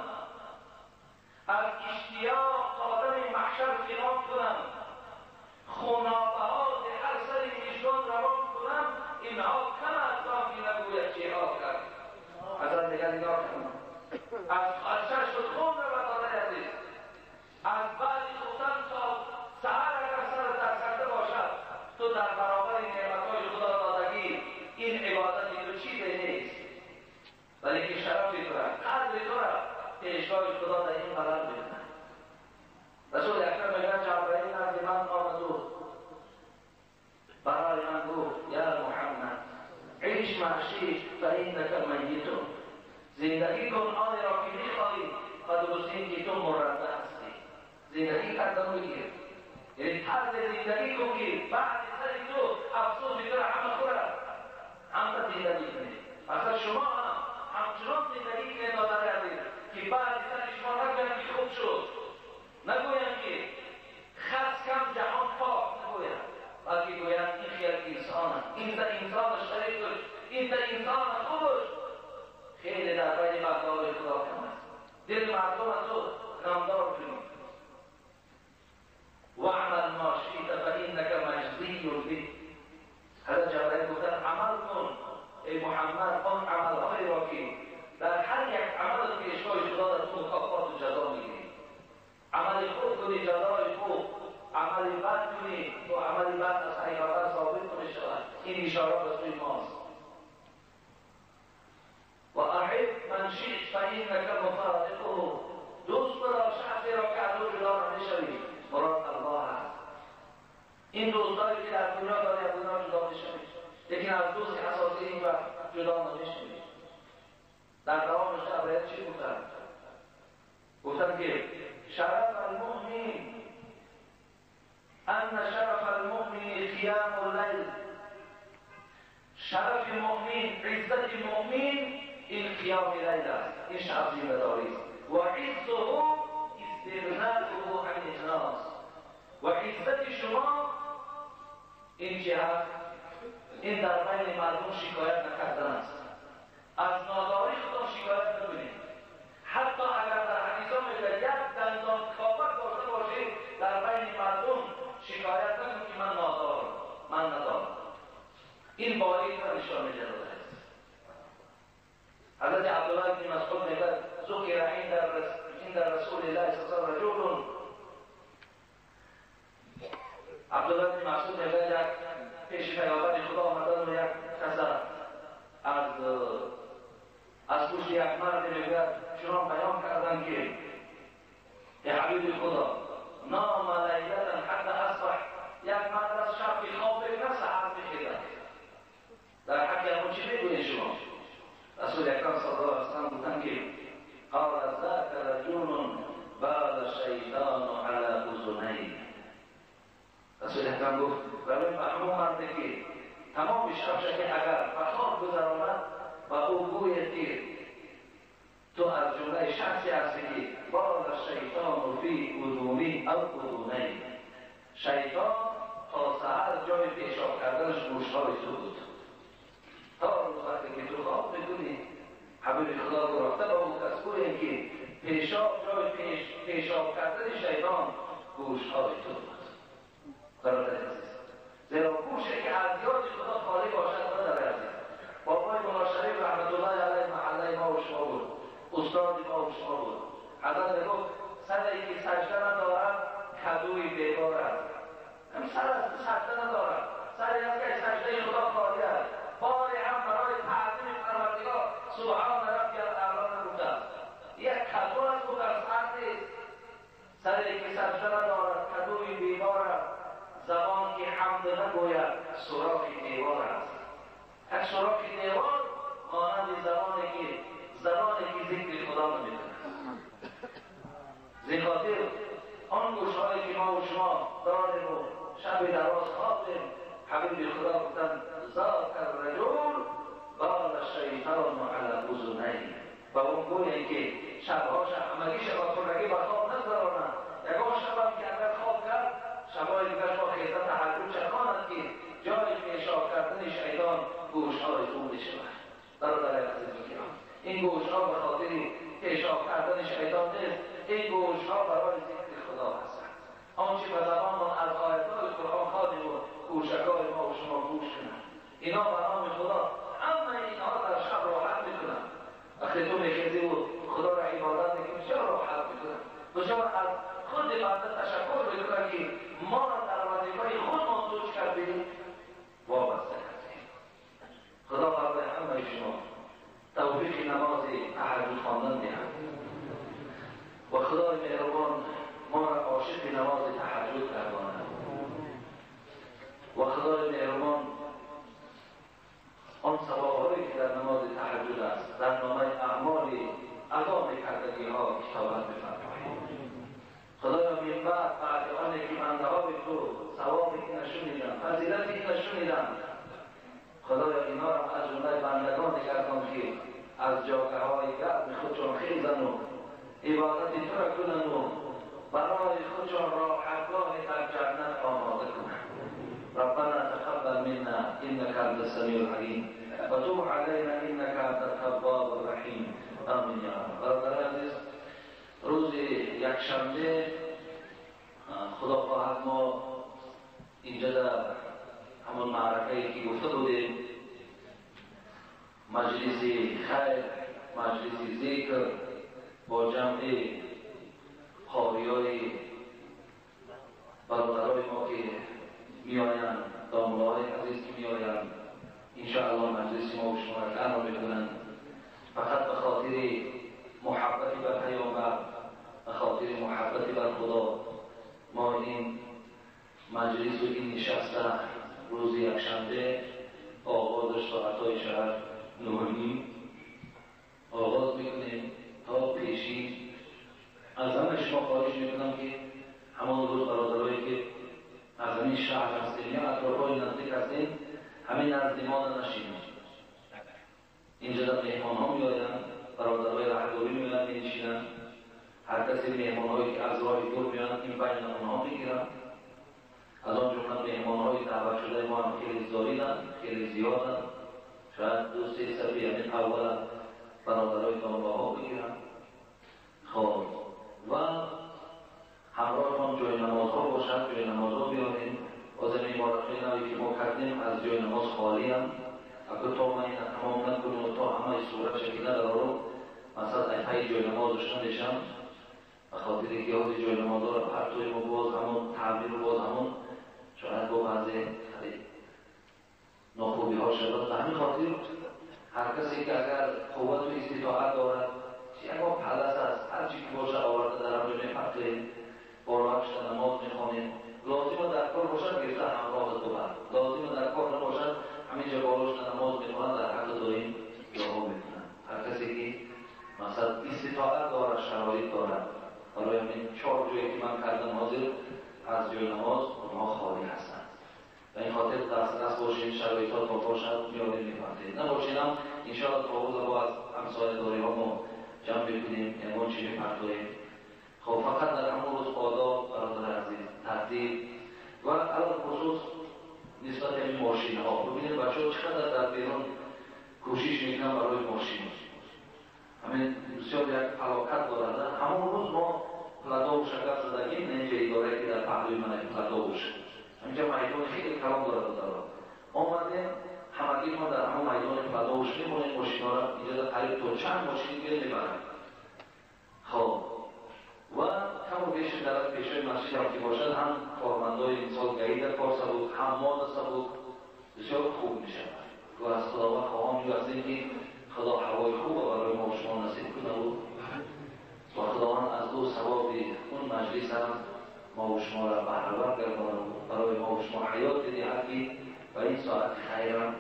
از اشتیاق قادم محشر فنان کنم، خونابهات هر سر وجدان روان کنم، اینها کم از آن که نگوید جهاد کرد. حضرت دیگر نگاه کنم از خرچش و خون را بدانه عزیز، از بعد خودم تا سهر اگر سر در کرده باشد تو در برابر نعمتهای خدا دادگی این عبادت تو چیزی نیست، ولی که شرف تو را، قدر تو را پیشگاه خدا در این قرار بدهد. رسول اکرم میگن جبرائیل نزد من آمد و برای من گفت یا محمد عیش معشی فانک میت، زندگی کن آن را که میخواهی و درست این که تو مرده هستی. زندگی کردن بگیر، یعنی طرز زندگی کن که بعد سر تو افسوس تو را همه خورد، همه زندگی کنید. اصلا شما هم همچنان زندگی کنید دادر عزیز که بعد سر شما نگویم که خوب شد، نگویم که خرس کم جهان پاک، نگویم بلکه گویم این خیلی انسان، این تا انسان شریف، این تا انسان خوبش خیلی در بین بنده‌های خدا کم است. دل مردم از او نامدار کنید. واعمل ما شئت فانک مجزی به. حضرت جبرئیل گفتن عمل کن ای محمد آن عملهایی را که در هر یک عمل پیشگاه خدا در تو مکافات و جزا میگیری. عمل خوب کنی جزای خوب، عمل بد کنی تو عمل بد از حقیقت ثابت کنی شود. این اشاره به سوی ماست. و احب من شئت فانک مفارقه. دوست بدار شخصی را که از او جدا نشوی. مراد الله است. این دوستایی که در دنیا داری از دنیا جدا نشوی، لیکن از دوست اساسی این وقت جدا نشوی. در دوامش جبرئیل چی گفتن؟ گفتن که شرف المؤمن ان شرف المؤمن قیام اللیل. شرف مؤمن، عزت مؤمن این قیام لیل است. این شخصی بداری است. و عزه استغناءه عن الناس. و عزت شما این چه هست؟ این در بین مردم شکایت نکردن است. از ناداری خدا شکایت نکنید. حتی اگر در حدیثا میگه یک دندان کافر داشته باشید در بین مردم شکایت نکنید که من نادارم، من ندارم. این باری را نشان میده است. حضرت عبدالله بن مسعود میگه ذکر عند رسول الله صلی الله علیه و رجل. عبدالله بن مسعود میگه پیش پیامبر خدا آمدن و یک کس از پشت یک مرد میگه چنان بیان کردن که ای حبیب خدا نام لیلتا حتی اصبح. یک مرد از شب که خواب بگیره سحر میخیزد. در حق همون چی میگوین شما؟ رسول اکرم صلی الله علیه و سلم گفتن که قال ذاک رجل بعد الشیطان علی اذنیه. رسول اکرم گفت برای همون مرده که تمام شب که اگر بخواب گذراند و او گوید که تو از جمله شخصی هستی که بعد الشیطان فی اذنی او اذنی. شیطان تا سحر جای پیشاب کردنش گوشهای تو بود. تا روز وقتی که تو خواب میکنی حبیب خدا گرفته با اون کس گوید که پیشاب جای پیشاب کردن شیطان گوشهای تو بود. برادر عزیز، زیرا گوشه که از یاد خدا خالی باشد برادر عزیز. بابای مولا شریف رحمت الله علیه محله ما و شما بود، استاد ما و شما بود. حضرت میگفت سری که سجده ندارد کدوی بیکار است. هم سر از سجده ندارد، سری از که سجده خدا خالی است. باری هم برای تعظیم پروردگار سبحان ربی الاعلی نگفته است. یک کدو است بود از سر سری که سجده ندارد کدوی بیکار است. زبان که حمد نگوید سوراخ دیوار است. یک سوراخ دیوار مانند زبانی که ذکر خدا نمی‌کند. زین خاطر آن گوش‌هایی که ما و شما داریم و شب دراز خوابیم، حبیب خدا گفتند ذاک الرجل قال الشیطان علی اذنیه. و اون گویی که شب‌هاش همگیش با خودگی با خواب نگذارانند. یگان شبم که اگر خواب کرد شبای دیگر با خیزت تحجد چکاند که جای پیشاب کردن شیطان گوش‌های او می‌شود. برادر عزیز گرامی، این گوش‌ها به خاطر پیشاب کردن شیطان نیست، این گوش‌ها برای ذکر خدا هستند. آنچه به زبانمان از آیات‌های قرآن خوانیم و گوشک‌های ما و شما گوش کنند، اینا به نام خدا همه اینها در شب راحت می‌کنند. وقتی تو می‌خیزی و خدا را عبادت می‌کنی چرا راحت می‌کنند؟ بسیار از خود بنده تشکر می‌کنند که ما را در وظیفه خود مندوج کردیم وابسته کردیم. خدا برای همه شما توفیق نماز تهجد خواندن دهد و خدای مهربان ما را عاشق نماز تهجد گرداند و خدای مهربان آن ثواب‌هایی که در نماز تهجد است در نامه اعمال ادا کردگی‌ها کتابت بفرمایید. خدایا من بعد آنی که بنده‌های تو ثوابی که نشنیدم، فضیلتی که نشنیدم، خدایا اینا را از جمله بندگانی گردان که از جاگه‌های گرم خودشان خیزن و عبادت تو را کنند و برای خودشان راحتگاهی در جنت آماده کنند. ربنا تقبل منا إنك أنت السميع العليم وتب علينا إنك أنت التواب الرحیم. آمین یا رب. برادر عزیز، روز یکشنبه خدا خواهد ما اینجا در همون معرکه‌ای که گفته بودیم مجلس خیر، مجلس ذکر با جمع قاریای برادرای ما که میآیند، دامولای عزیز که میآیند، انشاءالله مجلس ما و شما را گرم میکنند. فقط به خاطر محبت بر پیامبر، به خاطر محبت بر خدا ما این مجلس و این نشست روز یکشنبه آغازش ساعتهای شهر 9:30 آغاز میکنیم تا پیشین. از همه شما خواهش میکنم که همان روز برادرایی که از همین شهر هستیم یا اطرافهای نزدیک هستیم همین نزد ما نشینیم. اینجا در مهمان ها میآیند، برادرهای رهبری میآیند می‌نشینند. هر کسی مهمان هایی که از راه دور میآیند این بین اونها میگیرند. از آن جمله مهمان های دعوت شده ما هم خیلی زاریدند، خیلی زیادند. شاید 2-3 صفحه یعنی اول برادرهای دانباها بگیرند. خب و همراهمان جای نماز ها باشد، جای نماز ها بیاریم. از این مبارکه نوی که ما کردیم از جای نماز خالی هم اگر تا ما این تمام نکنیم و تا همه صورت شکل ندارم مثلا ایفای جای نماز داشتن میشم به خاطر که یاد جای نماز ها را هر توی ما باز همون تعبیر و باز همون شاید با بعضی ناخوبی ها شد. به همین خاطر هر کسی که اگر قوت و استطاعت دارد یک بار پلس است، هر چی که باشه آورده در همجا میپرتیم، بارها شد نماز میخوانیم. لازم در کار باشد گرفته همراه تو برد، لازم در کار نباشد همینجا بالاش نماز میخوانند در حق داریم دعا میکنند. هر کسی که مثلا استطاعت دارد، شرایط دارد، برای همین 4 جایی که من کردم حاضر از جای نماز اونها خالی هستند. و این خاطر دست باشید، شرایط ها تا باشد میاریم میپرتیم، نباشید هم انشاءالله تا روز با از همسایه داری ها ما جمع بکنیم امون چی میپرتویم. خب فقط در همون روز آداب برادر عزیز ترتیب و الان خصوص نسبت به این ماشین ها ببینید بچه ها چقدر در بیرون کوشش میکنن برای ماشین. همین بسیار یک فلاکت دارد. همون روز ما پلدا و شکر زدگیم نه اینجا اداره که در پهلوی من پلدا باشه، اینجا میدان خیلی کلام دارد. آمدیم همگی ما در همون میدان پلدا باشه میمونیم، ماشین ها را اینجا در قریب تا چند ماشین بیل میبریم. خب و کم و بیش در پیشوی مسجد هم که باشد هم کارمندای این سال گهی در کار سبود، هم ماد سبود بسیار خوب می شود. و از خداوند خواهم می‌گوییم که خدا هوای خوب برای ما و شما نصیب کنه و خداوند از او ثواب اون مجلس هم ما و شما را بهره‌ور گرداند، برای ما و شما حیات دهد که و این ساعت خیر هم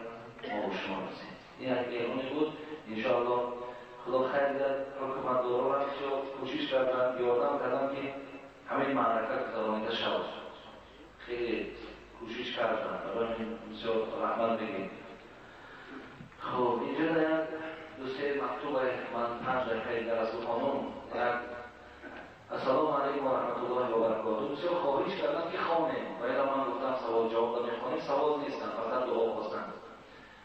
ما و شما رسید. این یک بیرونی بود. انشاءالله خدا خیر داد. حکومت دارا را کوشش کردن، یادم کردم که همین معرکه که زبانیده شود خیلی کوشش کردن، برای این بسیار رحمت بگیم. خب اینجا در دوسته مکتوب من 5 دقیقه در از خانم السلام علیکم و رحمت الله و برکاته بسیار خواهش کردم که خوانیم و اینا من گفتم سوال جواب میخوانیم، سوال نیستن فقط دعا خواستن.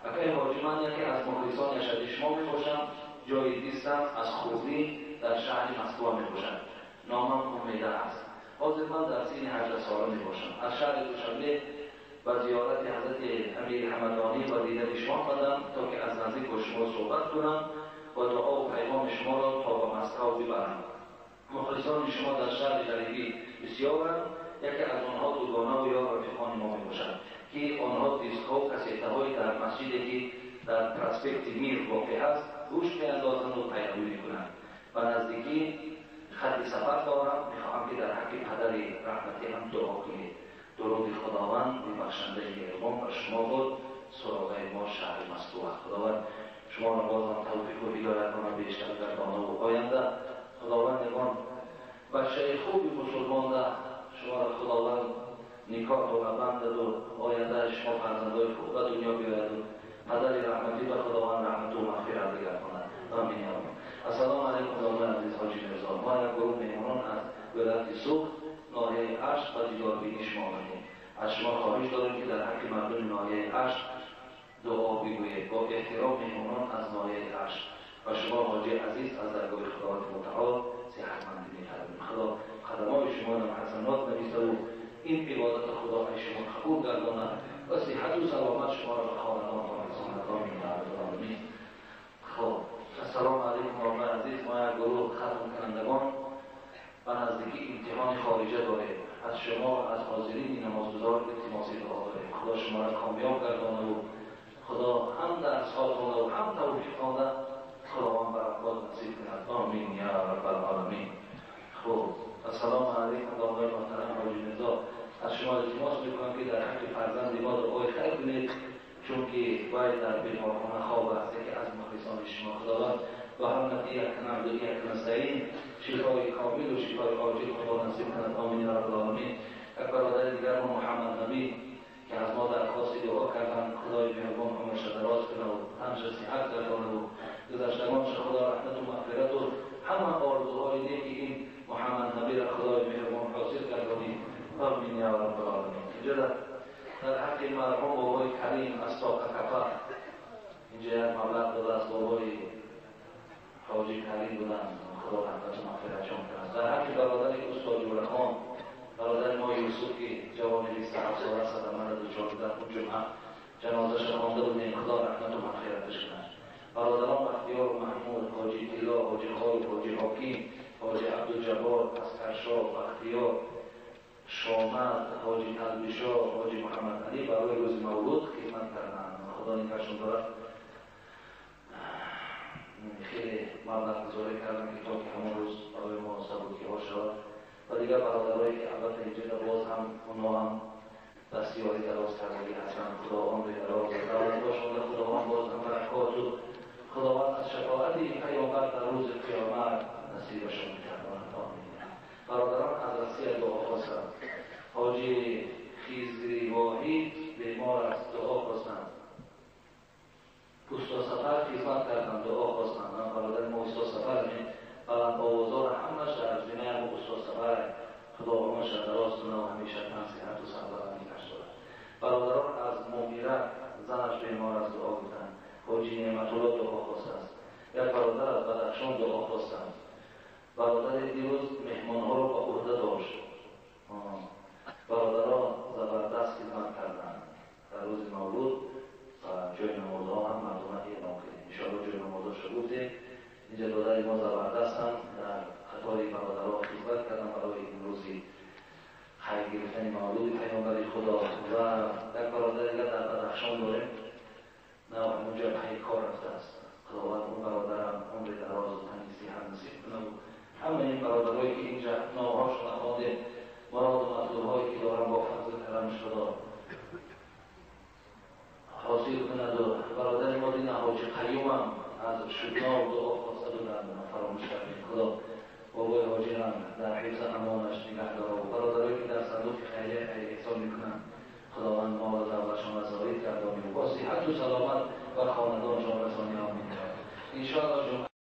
اگر حاجی من یکی از مخلصان ارشد شما میباشم، جایی دیستم از خوبی در شهر مسکو میباشم، نامم امیده است. حاضر من در سین 18 ساله میباشم. از شهر دوشنبه و زیارت حضرت امیر حمدانی و دیدن شما آمدم تا که از نزدیک با شما صحبت کنم و دعا و پیغام شما را تا به مسکو ببرم. مخلصان شما در شهر غریبی بسیارند. یکی از آنها دوگانه و یا رفیقان ما میباشند که آنها دیسک‌ها و کسیته‌هایی در مسجدی که در پراسپکت میر واقع است گوش می‌اندازند و پیروی می‌کنند. و نزدیکی خط سفر دارم، می‌خواهم که در حق پدر رحمتی هم دعا کنید. درود خداوند بخشنده مهربان بر شما بود. سراغه ما شهر مسکو. خداوند شما را بازم توفیق و هدایت کنه بیشتر در دانه و آینده. خداوند نگان بچه خوبی مسلمان ده شما را خداوند نکاح و بند و آینده شما فرزندای خوب به دنیا بیاید و پدر رحمتی به خداوند رحمت و مغفرت بگرداند. آمین یا رب. السلام علیکم دوستان عزیز حاجی مرزا. ما یک گروه مهمانان از ولایت سوخت ناحیه اشت و دیداربینی شما آمدیم. از شما خواهش داریم که در حق مردم ناحیه اشت دعا بگویید. با احترام مهمانان از ناحیه عشق و شما حاجی عزیز از درگاه خداوند متعال صحتمندی می‌طلبیم. خدا خدمات شما را حسنات نویسه و این عبادت خدا ای شما قبول گرداند و صحت و سلامت شما را به خاندان و رسانت آمین یا رب العالمین. خب السلام علیکم و عزیز. ما یک گروه ختم کنندگان و نزدیکی امتحان خارجه داریم. از شما از حاضرین نمازگزار التماسی دعا داریم. خدا شما را کامیاب گردانه و خدا هم درس‌هاتون و هم توفیق‌تان خداوند برکات نصیب کند. آمین یا رب العالمین. خب السلام علیکم آقای محترم حاجی میرزا. از شما التماس می‌کنم که در حق فرزند ما دعای خیر کنید، چون که باید در بیمارخانه خواب است. که از مخلصان شما خداوند و همت یک نعبد و یک نستعین شفای کامل و شفای عاجل خدا نصیب کند. آمین یا رب العالمین. یک برادر دیگر ما محمد نبی که از ما درخواست دعا کردند خدای مهربان عمرش دراز کنه و تنش صحت گردانه و گذشتگانش خدا رحمت و مغفرت و همه آرزوهای نیک این محمد نبی را خدای مهربان حاصل گردانید. آمین یا رب العالمین. اینجا در حق مرحوم بابای کریم از طاق کفر اینجا یک مبلغ داده از بابای حاجی کریم بودن خدا رحمت و مغفرتشان کند. در حق برادر استاد جوله خان برادر ما یوسف که جوان 27 ساله است در مرد دچار خود جمعه جنازه‌اش خوانده بودیم خدا رحمت و مغفرتش کند. برادران بختیار و محمود، حاجی طلا، حاجی خالد، حاجی حکیم، حاجی عبدالجبار، اسکرشاه، بختیار، شامت، حاجی تلبیشا، حاجی محمد علی برای روز مولود خدمت کردند. خدا نیکشون دارد. خیلی مبلغ گذاری کردن که تا که همون روز برای ما سبکی ها شد و دیگر برادرهایی که البته اینجا باز هم اونا هم دستیاری دراز کردگی هستن. خدا عمر دراز و دولت باشند. خداوند باز هم برکات و خداوند از شفاعتی پیامبر در روز قیامت نصیبشون می‌کردند. آمین. برادران از رسی دعا خواستند. حاجی خیزری واحد بیمار است، دعا خواستند. استاد سفر خدمت کردند، دعا خواستند. برادر ما استاد سفر بلند آوازار همش در زمینه ما استاد سفر خدا عمرش دراز کنه و همیشه تن صحت و سلامتی داشته باشد. برادران از مغیره زنش بیمار است، دعا بودند. حاجی نعمت الله دعا خواسته است. یک برادر از بدخشان دعا خواستند. برادر دیروز مهمان‌ها را به عهده داشت. برادران زبردست خدمت کردند در روز مولود و جای نمازها هم مردم اعلام کردیم. انشاءالله جای نمازها شد اینجا دادر ما زبردست هم در خطای برادرها خدمت کردن برای این روزی خیر گرفتن مولود پیامبر خدا. و یک برادر دیگر در بدخشان داریم، نه اونجا پی کار رفته است. خداوند اون برادرم عمر دراز و تنی صحت نصیب کنه و همه این برادرهایی که اینجا نامهاشون نخواندیم مراد و مطلوب‌هایی که دارن با فضل کرمش خدا حاصل کند. و برادر ما دین حاجی قیوم هم از شدنا و دعا خواسته بودند، فراموش کردیم. خدا بابای حاجی هم در حفظ امانش نگه داره و برادرهایی که در صندوق خیریه احسان میکنند خداوند ما و دولتشان را زاید گردانید و با صحت و سلامت و خاندانشان رسانی. آمین. انشاءالله